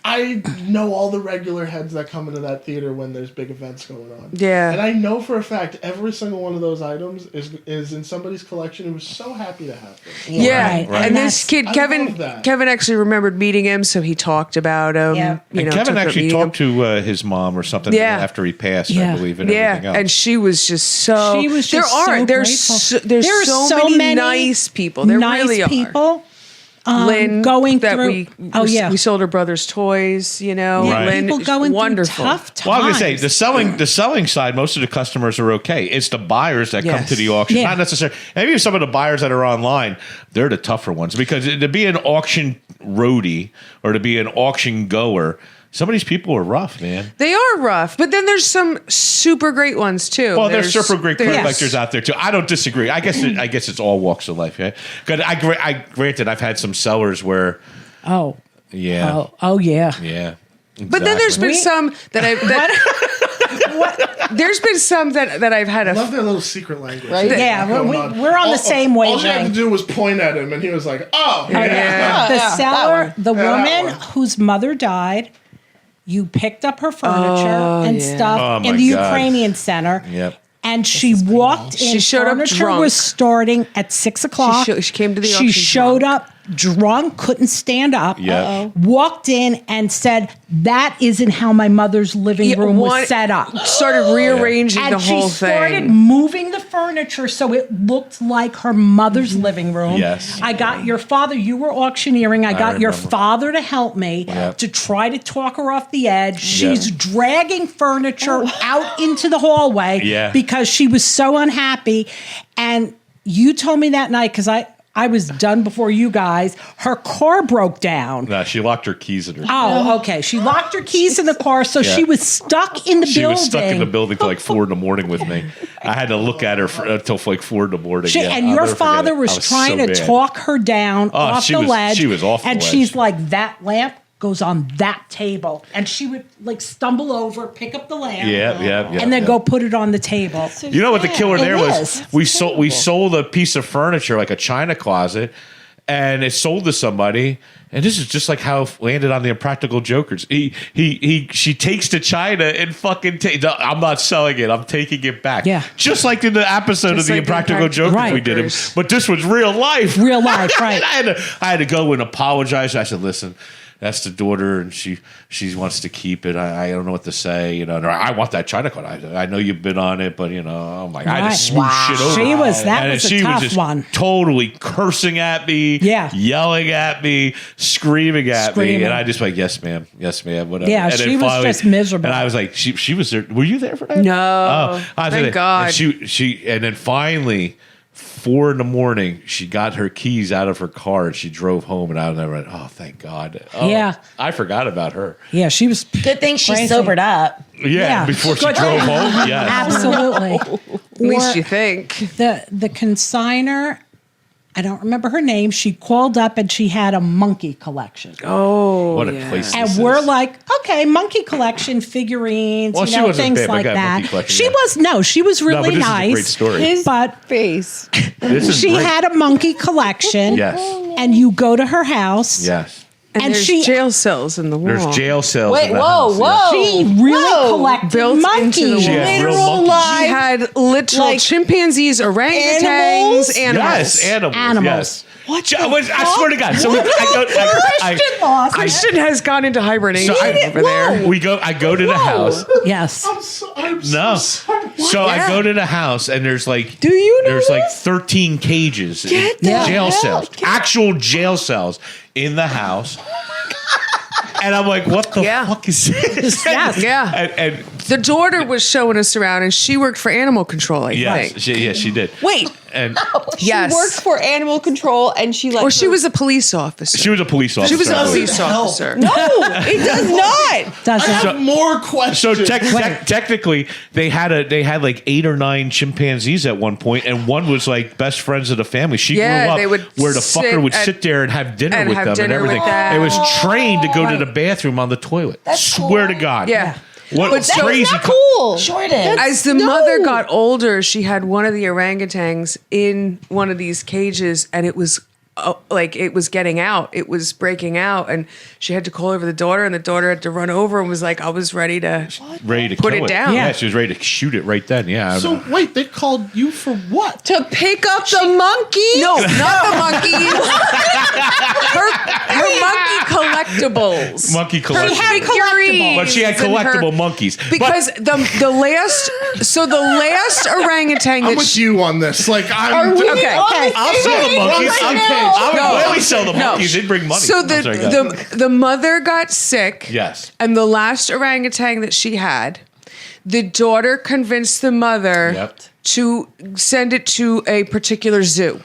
I know all the regular heads that come into that theater when there's big events going on. Yeah. and I know for a fact every single one of those items is in somebody's collection who was so happy to have them. Yeah, Right, right. and That's- this kid I Kevin love that. Kevin actually remembered meeting him, so he talked about him. Yeah. And took Kevin her actually meeting him. talked to his mom or something Yeah. after he passed, Yeah. I believe, and everything else. And she was just so. She was just there are so there's grateful. there's There are so many nice people. There nice really are. people. Lynn, going that through. we sold her brother's toys. You know, Right. Lynn, people is going wonderful. through tough times. Well, I was gonna say the selling side. Most of the customers are okay. It's the buyers that come Yes. to the auction, Yeah. not necessarily. Maybe some of the buyers that are online, they're the tougher ones because to be an auction roadie or to be an auction goer, some of these people are rough, man. They are rough, but then there's some super great ones too. Well, there's super great there's- collectors out there too. I don't disagree. I guess it's all walks of life. Yeah, because I granted I've had some sellers where Oh. yeah, Oh yeah. yeah. But then there's been exactly. some that there's been some that I've had I a love their little secret language. Right? Yeah, Going we're on the same All she had to wavelength. do was point at him, and he was like, "Oh, yeah. The seller, the Yeah, that woman one. whose mother died, you picked up her furniture and yeah. stuff Oh, my in the God. Ukrainian center. Yep. And she walked in. She showed up furniture drunk. was starting at 6 o'clock. She came to the She auction showed drunk. up drunk, couldn't stand up. Yeah. Uh-oh. Walked in and said, "That isn't how my mother's living room was set up." Started rearranging And the she whole started thing. moving the furniture so it looked like her mother's living room. Yes. I got your father, you were auctioneering. I got your remember. father to help me Yep. to try to talk her off the edge. She's dragging furniture out into the hallway Yeah. because she was so unhappy. And you told me that night, because I was done before you guys, her car broke down. No, she locked her keys in her. Oh, okay. She locked her keys in the car, so Yeah. she was stuck in the She building. was stuck in the building till like 4 a.m. with me. I had to look at her until like 4 a.m. Yeah, And I'll your never forget father it. was I trying so to mad. talk her down off she the was- ledge. she was off the And ledge. she's like, that lamp goes on that table. And she would like stumble over, pick up the lamp, Yeah. and then go put it on the table. You know what the killer there It was? is. We sold a piece of furniture like a china closet, and it sold to somebody. And this is just like how it landed on the Impractical Jokers. She takes the china and fucking I'm not selling it. I'm taking it back. Yeah. Just like in the episode Just of the like Impractical Impractical Jokers Right. we did him. Jokers. But this was real life. Real life, right. I had to go and apologize. I said, listen, that's the daughter, and she wants to keep it. I don't know what to say. You know, I want that china card. I know you've been on it, but you know, oh my, I had Right. to swoosh it over. She was- that And was a she tough was just one. totally cursing at me, Yeah. yelling at me, screaming at me, Screaming. and I just like, yes, ma'am, whatever. Yeah, and then she was just miserable. And I was like, she was there. Were you there for that? No. I was Thank there. God. And she, and then finally. 4 a.m, she got her keys out of her car and she drove home. And I went, oh, thank God. Oh, Yeah. I forgot about her. Yeah, she was Good thing she Crazy. sobered up. Yeah, Yeah. before she Good. drove home. Yeah. absolutely. At least you think. The consigner, I don't remember her name. She called up and she had a monkey collection. Oh, What a yeah. place And this we're is. like, okay, monkey collection, figurines, Well, you she know, wasn't things bad, but like got a monkey that. collection, She yeah. she was really but this is a nice. great story. His But face. This is she great. had a monkey collection. Yes. And you go to her house. Yes. And, And there's she- jail cells in the wall. There's jail cells. Wait, in the whoa, house, whoa. She really Whoa. collected Built into the monkeys. wall. She had real Literal monkeys. She live. had literal Like, chimpanzees, orangutans, animals? animals. Yes, animals. Animals. Yes. What Ja- the I swear to God. So Christian lost. Christian has gone into hibernation So I- over there. I go to the house. Yes. I'm No. so sorry. So I Yeah. go to the house and there's like Do you know there's like this? 13 cages, Get the jail hell- cells, actual jail cells in the house. And I'm like, what the fuck is this? Yes. Yeah. And the daughter was showing us around, and she worked for animal control, I think. she did. Wait. And She worked for animal control, and she like. Or she was a police officer. she was a police officer. She was a police officer. No, it does not. Does I it? have more questions. So technically, they had like 8 or 9 chimpanzees at one point, and one was like best friends of the family. She grew up they would where the fucker would sit there and have dinner with them and everything. It was trained to go to the bathroom on the toilet. Swear to God. Yeah. What But so- crazy? That's not cool. Sure it is. As the mother got older, she had one of the orangutans in one of these cages, and it was like it was getting out. It was breaking out, and she had to call over the daughter, and the daughter had to run over and was like, I was ready to put kill it down. Yeah, she was ready to shoot it right then. Yeah. So wait, they called you for what? To pick up the monkey? No, not the monkeys. her monkey collectibles. Monkey Her collectible. figurines. But she had and her- collectible monkeys. Because the last orangutan I'm that with you on this. Like I'm Okay. I'll sell the monkeys. I would gladly sell the monkeys. They'd bring money. So I'm sorry, go ahead. the mother got sick. Yes. And the last orangutan that she had, the daughter convinced the mother to send it to a particular zoo.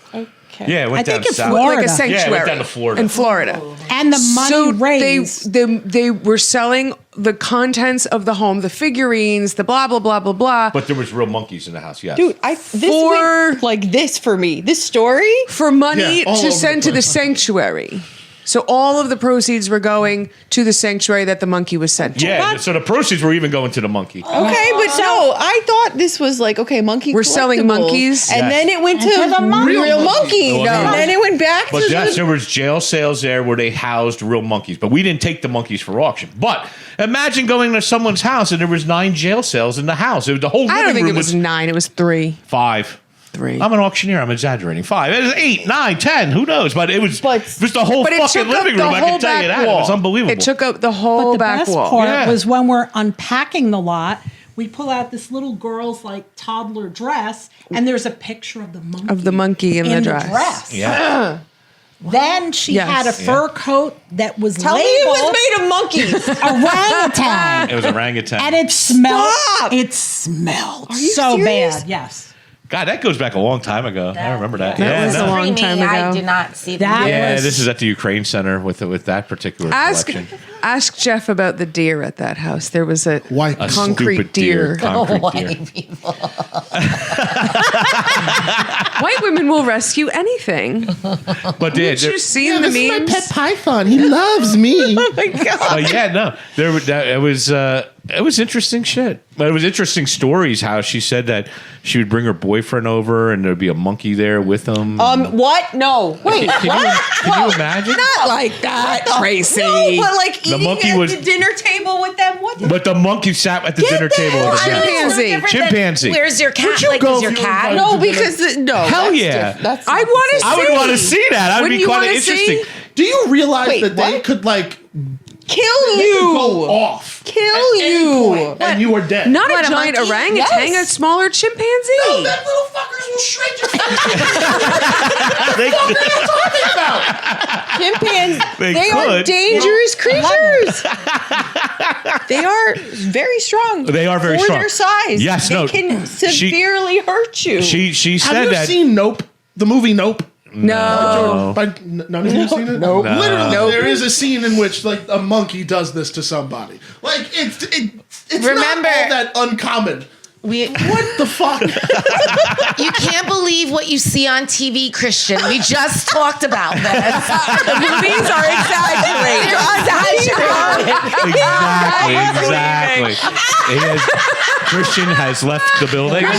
Yeah, it went down think it's south. Florida. Like a sanctuary. Yeah, it went down to Florida. In Florida. And the money So raised. they were selling the contents of the home, the figurines, the blah, blah, blah, blah, blah. But there was real monkeys in the house, yes. Dude, this went like this for me. This story? For money Yeah, all to over send the to the place. sanctuary. So all of the proceeds were going to the sanctuary that the monkey was sent to. Yeah, so the proceeds were even going to the monkey. Okay, but no, I thought this was like, okay, monkey We're selling collectibles. monkeys. And Yes. then it went to And to the monkey. real monkey. No, And then it went back But to yes, the... there was jail sales there where they housed real monkeys. But we didn't take the monkeys for auction. But imagine going to someone's house and there was 9 jail sales in the house. The whole I living don't think room it was 9, it was 3. 5. 3. I'm an auctioneer. I'm exaggerating. 5. It was 8, 9, 10. Who knows? But it was the whole But it fucking took up living the room. I whole can tell you back that. It wall. was unbelievable. It took up the But whole the back best wall. part Yeah. was when we're unpacking the lot, we pull out this little girl's like toddler dress, and there's a picture of the monkey. Of the monkey in the dress. Yeah. Then she Yes. had a fur coat that was Tell me it was made of monkeys. orangutan. It was orangutan. And it smelled. Stop. It smelled you so serious? bad. Yes. God, that goes back a long time ago. I remember that. That was no. a long Creamy, time I ago. did not see That that. Yeah, was- this is at the Ukraine Center with that particular collection. Ask Jeff about the deer at that house. There was a White A concrete stupid deer. Concrete White deer. people. White women will rescue anything. But yeah, Did you see the this is my memes? pet python. He loves me. yeah, no, it was interesting shit. But it was interesting stories. How she said that she would bring her boyfriend over and there'd be a monkey there with him. What? No. Wait, Can you imagine? not like that, Tracy. No, but like The eating monkey at was- the dinner table with them. What? But the monkey sat at the dinner table. out. with them. Chimpanzee. Chimpanzee. Where's your cat? you Like, go is your if you were cat? invited No, because no. Hell that's yeah. That's I want to see. I would want to see that. That would Wouldn't be you quite wanna interesting. see? Do you realize Wait, that they what? could like kill they could go you. off, Kill at any you. point, and you were dead? Not What, a a giant monkey? orangutan, Yes. a smaller chimpanzee. No, that little fuckers will shred your face. Chimpanzees. They They are could. dangerous creatures. They are very strong. They are very for strong. their size. Yes, they no. can severely hurt you. She Have said you that. seen Nope? The movie Nope? No. None of you have seen it? Nope. No. Literally, Nope. there is a scene in which like a monkey does this to somebody. Like it's Remember- not all that uncommon. What the fuck? You can't believe what you see on TV, Christian. We just talked about this. The movies are exaggerated. Exactly. Christian has left the building. But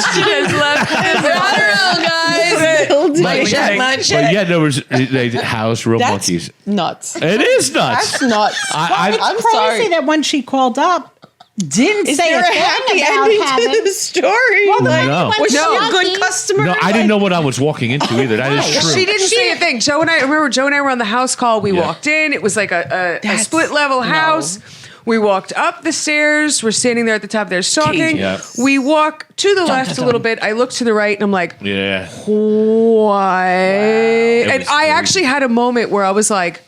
yeah, there was they housed real That's monkeys. nuts. It is nuts. That's nuts. I- I'm Crazy sorry. that when she called up, didn't Is say there a a thing happy about ending having. to the story? Well, the Like, No. monkey was she went a good lucky. customer? No, I didn't know what I was walking into either. That is true. She didn't say a thing. Joe and I were on the house call. We walked in. It was like a split level house. We walked up the stairs. We're standing there at the top of there talking. Yeah. We walk to the left a little bit. I look to the right and I'm like, Yeah. what? And was I crazy. actually had a moment where I was like,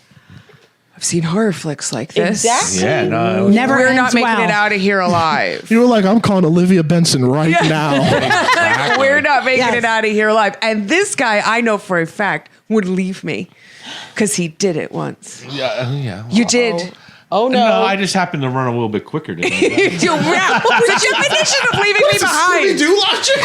I've seen horror flicks like this. Exactly. Yeah, no. Never We're ends not making well. it out of here alive. You were like, I'm calling Olivia Benson right now. We're not making Yes. it out of here alive. And this guy, I know for a fact, would leave me because he did it once. Yeah. You did. Oh no. No, I just happened to run a little bit quicker than What's the definition of leaving me behind? Do logic?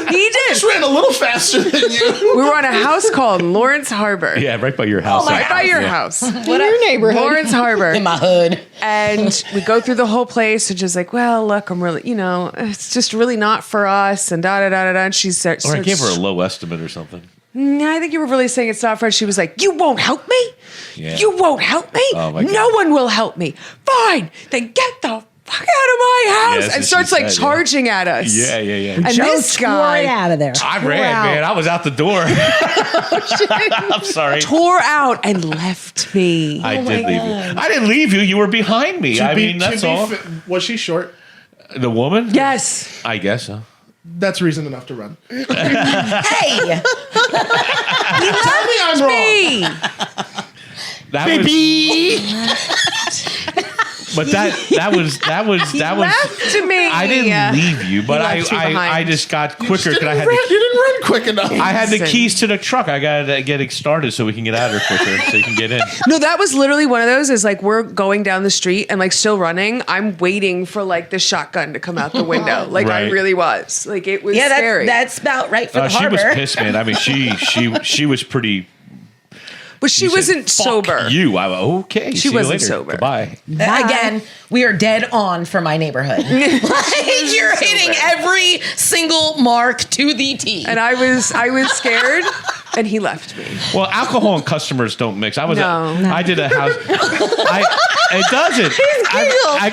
He did. Ran a little faster than you. We were on a house called Lawrence Harbor. Yeah, right by your house. Right by your Yeah. house. In your neighborhood. Lawrence Harbor. in my hood. And we go through the whole place and just like, well, look, I'm really, it's just really not for us. And da da da da da. And she said, Or I gave her a low estimate or something. I think you were really saying it's not for us. She was like, you won't help me? Yeah. You won't help me? Oh, my God. No one will help me. Fine. Then get the fuck out of my house. that's And what starts she like said, yeah. charging at us. Yeah. And Joe this tore guy it out of there. I tore ran, out. man. I was out the door. I'm sorry. Tore out and left me. I did leave you. I didn't leave you. You were behind me. I mean, that's all. Was she short? The woman? Yes. I guess so. That's reason enough to run. Hey, Tell me I'm wrong. Me. That But that was Left me. I didn't leave you, but He left you behind. I just got quicker You because I had didn't run quick enough. I had the Listen. keys to the truck. I got to get it started so we can get out of here quicker, so you can get in. No, that was literally one of those is like we're going down the street and like still running. I'm waiting for like the shotgun to come out the window. Like I Right. really was. Like it was yeah, scary. that's about right for the She harbor. was pissed, man. I mean, she was pretty. but she said, wasn't "Fuck sober. You, I okay. She see wasn't you later. sober. Goodbye. Again, we are dead on for my neighborhood. Like you're hitting every single mark to the T. And I was scared and he left me. Well, alcohol and customers don't mix. I was. No. I did a house. It doesn't. I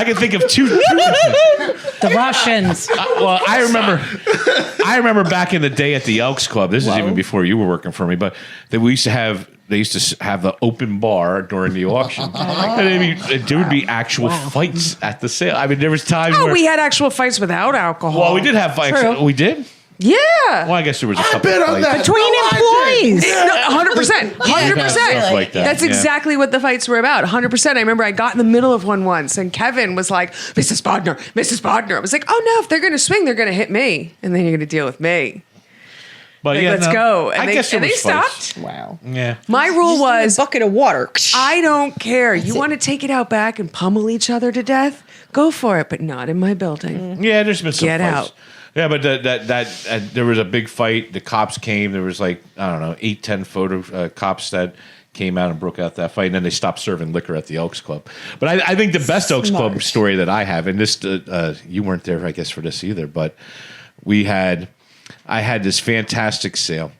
can think of two. The Russians. Well, I remember back in the day at the Elks Club. This is even before you were working for me, but that we used to have. They used to have the open bar during the auction, and there would be actual fights at the sale. I mean, there was times Oh, where we had actual fights without alcohol. well, we did have fights. True. We did. Yeah. Well, I guess there was a couple bet of on fights. that. Between No, I employees. No, 100%. 100%. Stuff like that. That's yeah. exactly what the fights were about. 100%. I remember I got in the middle of one once and Kevin was like, Mrs. Bodnar. I was like, oh no, if they're going to swing, they're going to hit me. And then you're going to deal with me. But Like, yeah, let's no, go. And I they, guess there and they was fights. stopped. Wow. Yeah. My rule was, bucket of water. I don't care. You want to take it out back and pummel each other to death? Go for it, but not in my building. Yeah, there's been some Get fights. out. Yeah, but there was a big fight. The cops came. There was like, I don't know, 8-10 photo cops that came out and broke out that fight, and then they stopped serving liquor at the Elks Club. But I think the best Elks Club story that I have, and this you weren't there, I guess, for this either, but I had this fantastic sale,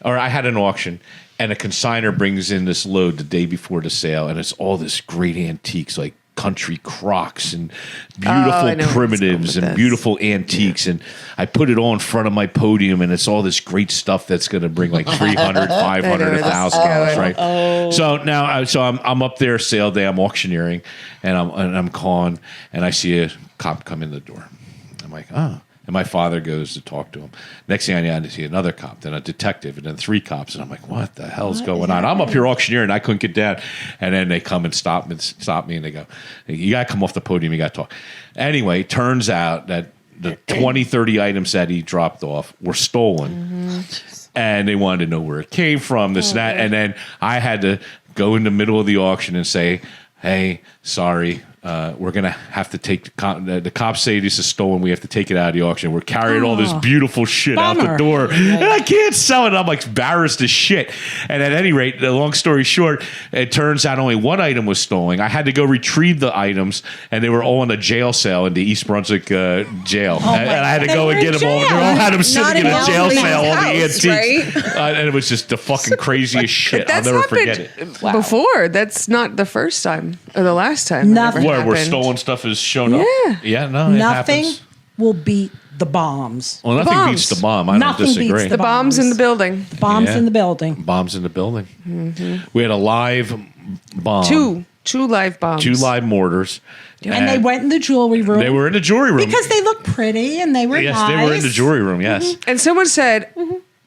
or I had an auction, and a consignor brings in this load the day before the sale, and it's all this great antiques like country Crocs and I beautiful know where it's going primitives with and this. beautiful antiques, and I put it all in front of my podium, and it's all this great stuff that's going to bring like $300, $500, where this is $1,000, going. right? So now, I'm up there sale day, I'm auctioneering, and I'm calling, and I see a cop come in the door. I'm like, oh. And my father goes to talk to him. Next thing I know, I see another cop, then a detective, and then 3 cops. And I'm like, what the hell's going on? I'm up here auctioneering, and I couldn't get down. And then they come and stop me, and they go, you got to come off the podium, you got to talk. Anyway, turns out that the 20, 30 items that he dropped off were stolen. And they wanted to know where it came from, this and that. And then I had to go in the middle of the auction and say, hey, sorry, we're going to have to take the cops say this is stolen. We have to take it out of the auction. We're carrying all this beautiful shit out the Bummer. door. And I can't sell it. And I'm like embarrassed as shit. And at any rate, the long story short, it turns out only one item was stolen. I had to go retrieve the items, and they were all in a jail cell in the East Brunswick jail. And I had to go and get them all. They all had them sitting in a jail cell, all the antiques. Right? And it was just the fucking craziest shit. I'll That's never happened forget it. before. That's not the first time or the last time. that Nothing. ever Where happened. stolen stuff has shown up? Yeah. Yeah, no, it Nothing happens. will beat the bombs. Well, nothing bombs. beats the bomb. I Nothing don't beats disagree. The bombs in the building. Bombs Yeah. in the building. Bombs in the building. We had a live bomb. Two live bombs. 2 live mortars. And they went in the jewelry room. They were in the jewelry room. because they look pretty and they were yes, nice. they were in the jewelry room, yes. And someone said,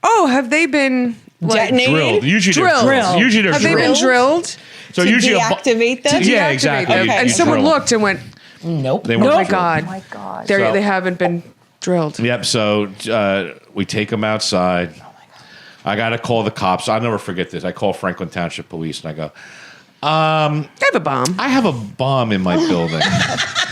"Oh, have they been Detonated? Drilled. Usually Drilled. they're drilled. Usually they're Have they drilled. been drilled? So To usually deactivate them? Yeah, Deactivate exactly. them. You- And you someone drill them. looked and went, Nope. They "Oh weren't my drilled. god, Oh my God. So- they haven't been drilled." Yep. So we take them outside. I got to call the cops. I'll never forget this. I call Franklin Township Police and I go, I have a bomb. I have a bomb in my building.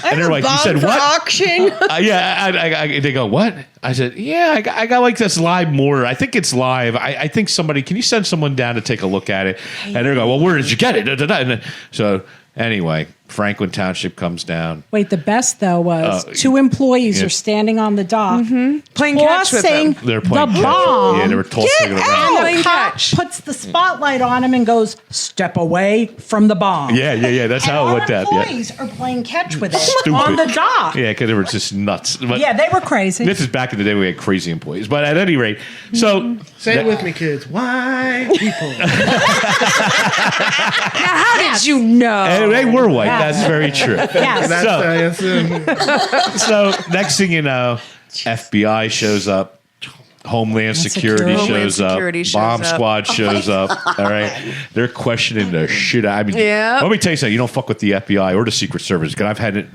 And they're like, you Bomb said for what? auction. Yeah. They go, what? I said, yeah, I got like this live mortar. I think it's live. I think can you send someone down to take a look at it? And they're going, well, where did you get it? And then, so anyway, Franklin Township comes down. Wait, the best though was two employees yeah. are standing on the dock Playing catch with them. tossing They're the playing catch. bomb. Yeah, they were tossing it around. And Playing the cop catch. puts the spotlight on him and goes, "Step away from the bomb." Yeah. That's And how it our went down. Yeah. employees are playing catch with it Stupid. on the dock. Yeah, because they were just nuts. But Yeah, they were crazy. this is back in the day we had crazy employees. But at any rate, so Say it with me, kids. White people. Now, how did you know? they were white. Yeah. That's very true. Yes. So next thing you know, FBI shows up. Homeland Security Homeland shows up. Security shows Bomb up. Squad shows up. All right. They're questioning the shit out. I mean, Yeah. let me tell you something. You don't fuck with the FBI or the Secret Service because I've had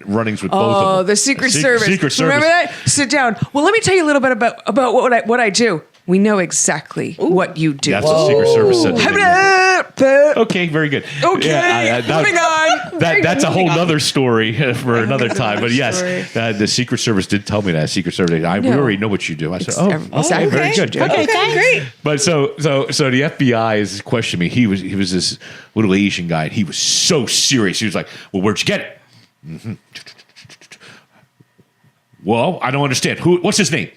runnings with both of them. Oh, the Secret Service. Secret Service. Remember that? Sit down. Well, let me tell you a little bit about what I do. We know exactly what you do. That's what Secret Service said to me. Okay, very good. Okay, Yeah, moving on. That's a whole nother story for another time. But yes, story. the Secret Service did tell me that. Secret Service, we already know what you do. I said, Exactly. very good. Okay, great. But so the FBI is questioning me. He was this little Asian guy, and he was so serious. He was like, "Well, where'd you get it?" Well, I don't understand. What's his name?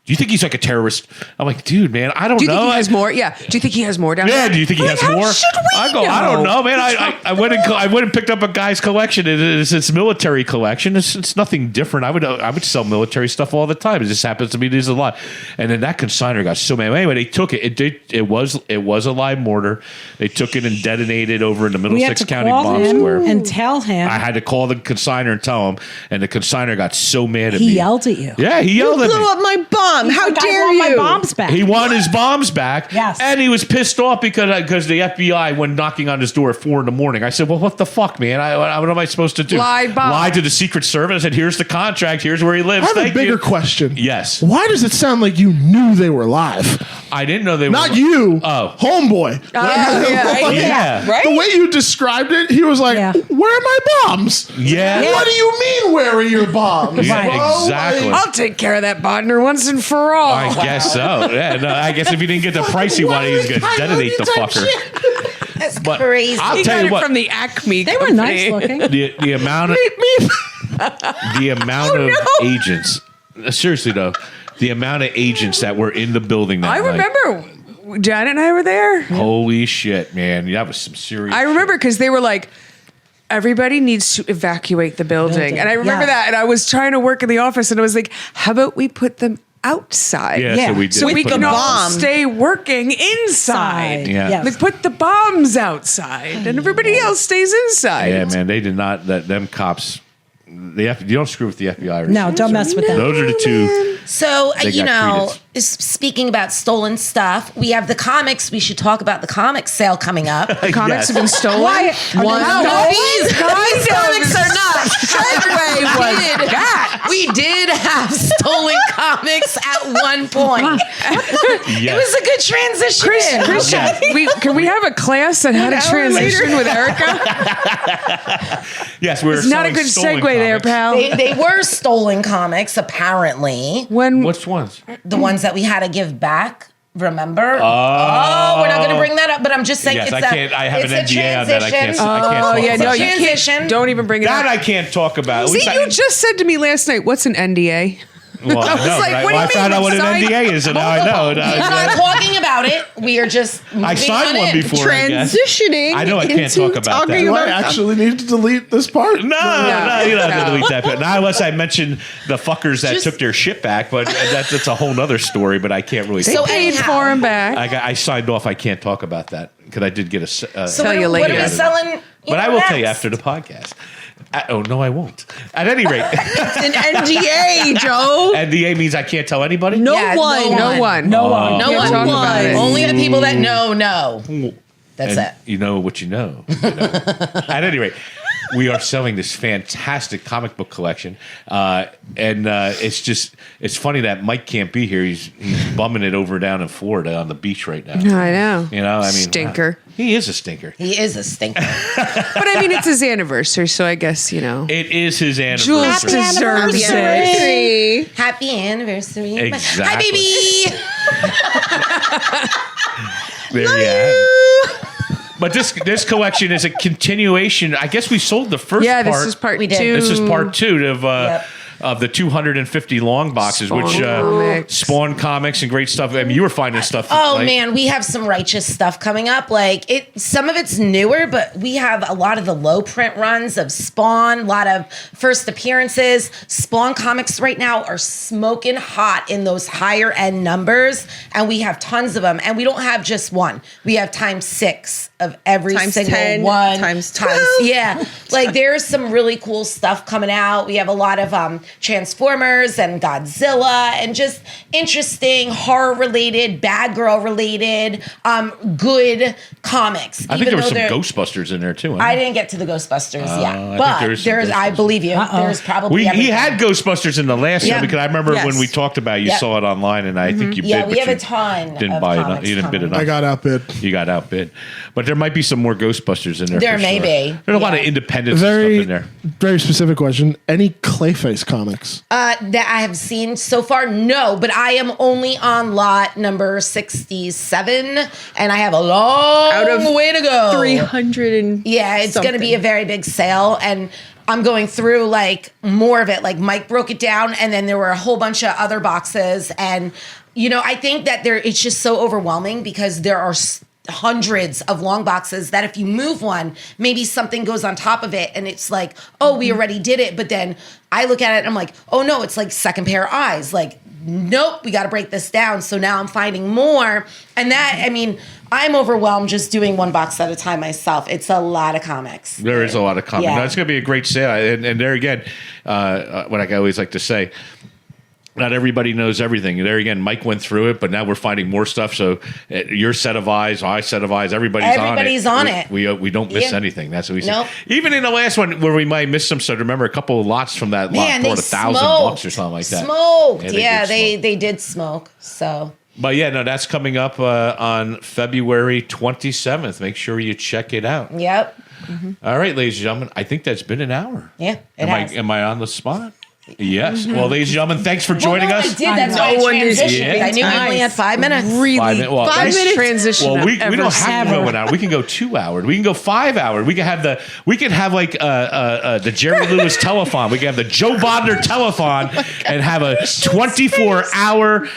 Do you think he's like a terrorist? I'm like, dude, man, I don't know. Do you think he has more? Yeah. Do you think he has more down there? Yeah, do you think he has How more? should we I go, I don't know, man. I went and picked up a guy's collection. It's military collection. It's nothing different. I would sell military stuff all the time. It just happens to me there's a lot. And then that consignor got so mad. Anyway, they took it. It was a live mortar. They took it and detonated over in the We had Middlesex to County call Bomb him Square. and tell him. I had to call the consignor and tell him, and the consignor got so mad at me. He yelled at you. Yeah, he You yelled at me. blew up my bomb. How Like, I dare want you? my bombs back. He wanted his bombs back. Yes. And he was pissed off because the FBI went knocking on his door at 4 a.m. I said, well, what the fuck, man? What am I supposed to do? Lie to the Secret Service? I said, here's the contract. Here's where he lives. I have a Thank bigger you. question. Yes. Why does it sound like you knew they were live? I didn't know they were. Not you. Oh. Homeboy. Yeah. Right? The way you described it, he was like, Yeah. "Where are my bombs?" Yeah. What do you mean, where are your bombs? Yeah, bro? exactly. I'll take care of that Bodnar once and for all. I guess so. Yeah, no, I guess if he didn't get the price he wanted, he was going to detonate the fucker. That's But crazy. I'll He tell got you it what. from the Acme. They were nice looking. The amount of the amount of agents. Seriously though, the amount of agents that were in the building that I night. remember Janet and I were there. Holy shit, man! That was some serious. I remember because they were like, everybody needs to evacuate the building. And I remember Yes. that. And I was trying to work in the office and I was like, how about we put them outside? Yeah, Yeah. so we did. So we put can them all out. bomb. stay working inside. Yeah. Yes. Like put the bombs outside and everybody else stays inside. Yeah, man, they did not. Them cops. You don't screw with the FBI. No, don't mess with them. Those are the two. So, They you got know, treated. speaking about stolen stuff, we have the comics. We should talk about the comics sale coming up. The comics have been stolen. Why? One. No, these comics are not. Segue was that. We did have stolen comics at one point. It was a good transition. Christian, can we have a class on how to transition with Erica? Yes, we were. It's not a selling good stolen segue there, comics. pal. They were stolen comics, apparently. When Which ones? The ones that we had to give back. Remember? Oh, we're not going to bring that up, but I'm just saying Yes, it's I can't. I have it's an a NDA on that. I can't. transition. I can't oh talk yeah, about no, that. you Transition. can't. Don't even bring it That up. I can't talk about. At See, least you just said to me last night, "What's an NDA?" Well, I was know, like, but what do you I found mean out what an signed NDA is, and now I know. We're not talking about it. We are just moving I signed on one in. before. I guess. Transitioning. I know I can't into talk about that. talking Do I about actually need to delete this part? No, you don't have to no. delete that. But not unless I mention the fuckers that Just- took their shit back. But that's a whole other story. But I can't really. They So paid anyhow. for him back. I signed off. I can't talk about that because I did get a. So Tell what, you what later. are we selling? But I will tell you next? after the podcast. Oh, no, I won't. At any rate. It's an NDA, Joe. NDA means I can't tell anybody? No Yeah, one. No one. No one. No Can't one. talk about it. Only the people that know. That's And it. you know what you know. At any rate, we are selling this fantastic comic book collection. It's funny that Mike can't be here. He's bumming it over down in Florida on the beach right now. I know. You know, I mean, Stinker. He is a stinker. He is a stinker. But I mean, it's his anniversary, so I guess, you know. It is his anniversary. Jules deserves it. Anniversary. Happy anniversary. Exactly. Hi, baby. There you have it. But this collection is a continuation. I guess we sold the first Yeah, part. this is part We did. 2. This is part 2 of Yep. of the 250 long boxes, Spawn which comics. Spawn comics and great stuff. I mean, you were finding stuff. Oh like- man, we have some righteous stuff coming up. Like some of it's newer, but we have a lot of the low print runs of Spawn, a lot of first appearances. Spawn comics right now are smoking hot in those higher end numbers, and we have tons of them. And we don't have just one; we have times 6 of every Times single 10, one. times 12. Yeah, like there's some really cool stuff coming out. We have a lot of Transformers and Godzilla and just interesting horror related, bad girl related, good comics. I think there was some Ghostbusters in there too. I didn't get to the Ghostbusters I yet, think but there's some I Ghostbusters. believe you. There's probably He everything. had Ghostbusters in the last Yeah. show because I remember Yes. when we talked about it, you Yep. saw it online and I think you bid. Yeah, but we have you a ton Didn't of buy enough. comics You didn't bid coming. enough. I got outbid. You got outbid. But there might be some more Ghostbusters in there. There for may sure. be. There's a lot of Yeah. independent stuff in there. Very specific question. Any Clayface comics? That I have seen so far, no, but I am only on lot number 67, and I have a long way to go. 300 and Yeah, it's going to be a very big sale, and I'm going through like more of it. Like Mike broke it down, and then there were a whole bunch of other boxes, and I think that it's just so overwhelming because there are hundreds of long boxes that if you move one, maybe something goes on top of it, and it's like, oh, we already did it. But then I look at it and I'm like, oh no, it's like second pair of eyes. Like, nope, we got to break this down. So now I'm finding more, and that I'm overwhelmed just doing one box at a time myself. It's a lot of comics. There is a lot of comics. Yeah. No, it's going to be a great sale. And there again, what I always like to say, not everybody knows everything. There again, Mike went through it, but now we're finding more stuff. So your set of eyes, my set of eyes, everybody's on it. it. We don't miss Yeah. anything. That's what we Nope. see. Even in the last one where we might miss some stuff, remember a couple of lots from that lot Man, brought they $1,000 or something like that. Smoked. Yeah, they did smoke. So But yeah, no, that's coming up on February 27th. Make sure you check it out. yep. All right, ladies and gentlemen, I think that's been an hour. Yeah, it has. Am I on the spot? Yes. Well, ladies and gentlemen, thanks for joining I us. did. That's why I No one is transitioned. Yeah. I knew we only had 5 minutes. Really, 5 minutes. Well, best minutes. transition Well, we I've ever don't have to seen. go an hour. We can go 2 hours. We can go 5 hours. We can have like the Jerry Lewis telethon. We can have the Joe Bodnar telethon and have a 24-hour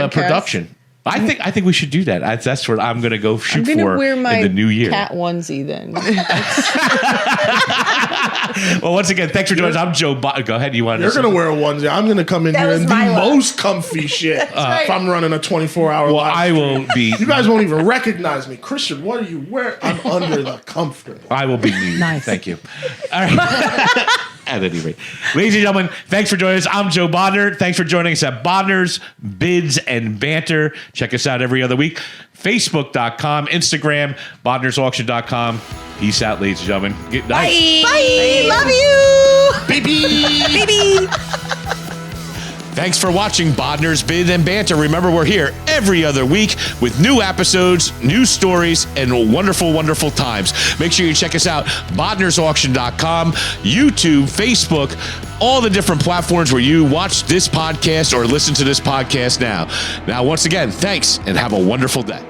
production. I think we should do that. That's what I'm going to go shoot I'm gonna for wear my in the new year. cat onesie then. Well, once again, thanks for joining us. I'm Joe Bodnar. Go ahead. You want You're gonna wear a onesie. I'm gonna come in That here was and the my luck. most comfy shit if I'm running a 24-hour. Well, live I will be. You guys won't even recognize me, Christian. What are you wearing? I'm under the comforter. I will be nude. Nice. Thank you. All right. At any rate, ladies and gentlemen, thanks for joining us. I'm Joe Bodnar. Thanks for joining us at Bodnars, Bids, and Banter. Check us out every other week. Facebook.com, Instagram, BodnarsAuction.com. Peace out, ladies and gentlemen. Good night. Bye. Love you. Baby. Thanks for watching Bodnars, Bid, and Banter. Remember, we're here every other week with new episodes, new stories, and wonderful, wonderful times. Make sure you check us out, BodnarsAuction.com, YouTube, Facebook, all the different platforms where you watch this podcast or listen to this podcast now. Now, once again, thanks, and have a wonderful day.